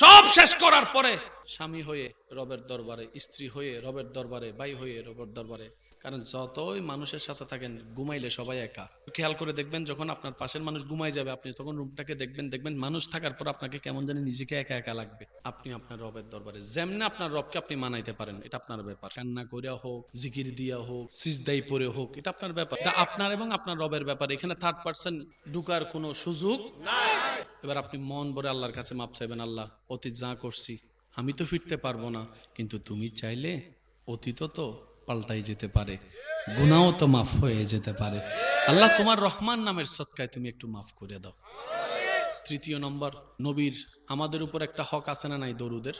সব শেষ করার পরে স্বামী হয়ে রবের দরবারে, স্ত্রী হয়ে রবের দরবারে, ভাই হয়ে রবের দরবারে। কারণ যতই মানুষের সাথে থাকেন, ঘুমাইলে সবাই একা। খেয়াল করে দেখবেন, যখন আপনার পাশের মানুষ ঘুমাই যাবে, আপনি তখন রুমটাকে দেখবেন মানুষ থাকার পর আপনাকে কেমন জানি নিজেকে একা একা লাগবে। আপনি আপনার রবের দরবারে যেমনি আপনার রবকে আপনি মানাইতে পারেন, এটা আপনার ব্যাপার। কান্না করিয়া হোক, জিকির দিয়া হোক, সিজদাই পড়ে হোক, এটা আপনার ব্যাপার। এটা আপনার এবং আপনার রবের ব্যাপার। এখানে থার্ড পার্সন ঢুকার কোনো সুযোগ নাই। এবার আপনি মন ভরে আল্লাহর কাছে মাপ চাইবেন, আল্লাহ অতীত যা করছি আমি তো ফিরতে পারবো না, কিন্তু তুমি চাইলে অতীত তো পাল্টাই যেতে পারে, গুনাহও তো মাফ হয়ে যেতে পারে। আল্লাহ তোমার রহমান নামের সদকায় তুমি একটু মাফ করে দাও। তৃতীয় নম্বর, নবীর আমাদের উপর একটা হক আছে না নাই? দরুদের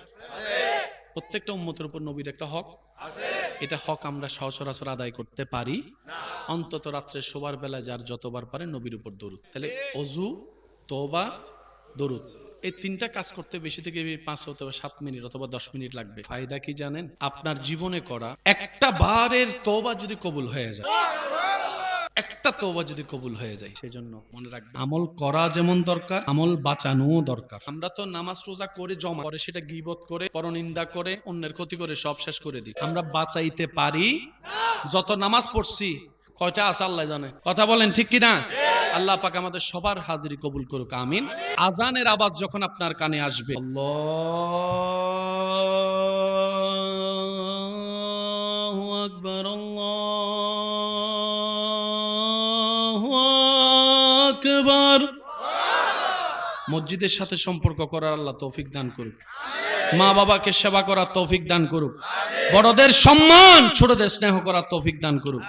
প্রত্যেকটা উম্মতের উপর নবীর একটা হক আছে। এটা হক আমরা সচরাচর আদায় করতে পারি না। অন্তত রাত্রে শোবার বেলা যার যতবার পারে নবীর উপর দরুদ। তাহলে অজু, তওবা, দরুদ, এই তিনটা কাজ করতে বেশি থেকে 5 অথবা 7 মিনিট অথবা 10 মিনিট লাগবে। ফায়দা কি জানেন? আপনার জীবনে করা একটা বারের তওবা যদি কবুল হয়ে যায়, একটা তওবা যদি কবুল হয়ে যায়, সেজন্য মনে রাখবেন, আমল করা যেমন দরকার, আমল বাঁচানো দরকার। আমরা তো নামাজ রোজা করে জমা করে সেটা গীবত করে, পরনিন্দা করে, অন্যের ক্ষতি করে সব শেষ করে দিই। আমরা বাঁচাইতে পারি না। যত নামাজ পড়ছি কয়টা আছে আল্লাহ জানে। কথা বলেন ঠিক কি না? আল্লাহ পাক আমাদের সবার হাজিরি কবুল করুক, আমিন। আজানের আওয়াজ যখন আপনার কানে আসবে, আল্লাহু আকবার, আল্লাহু আকবার। মসজিদের সাথে সম্পর্ক করার আল্লাহ তৌফিক দান করুক। মা বাবাকে সেবা করার তৌফিক দান করুক। বড়দের সম্মান, ছোটদের স্নেহ করার তৌফিক দান করুক।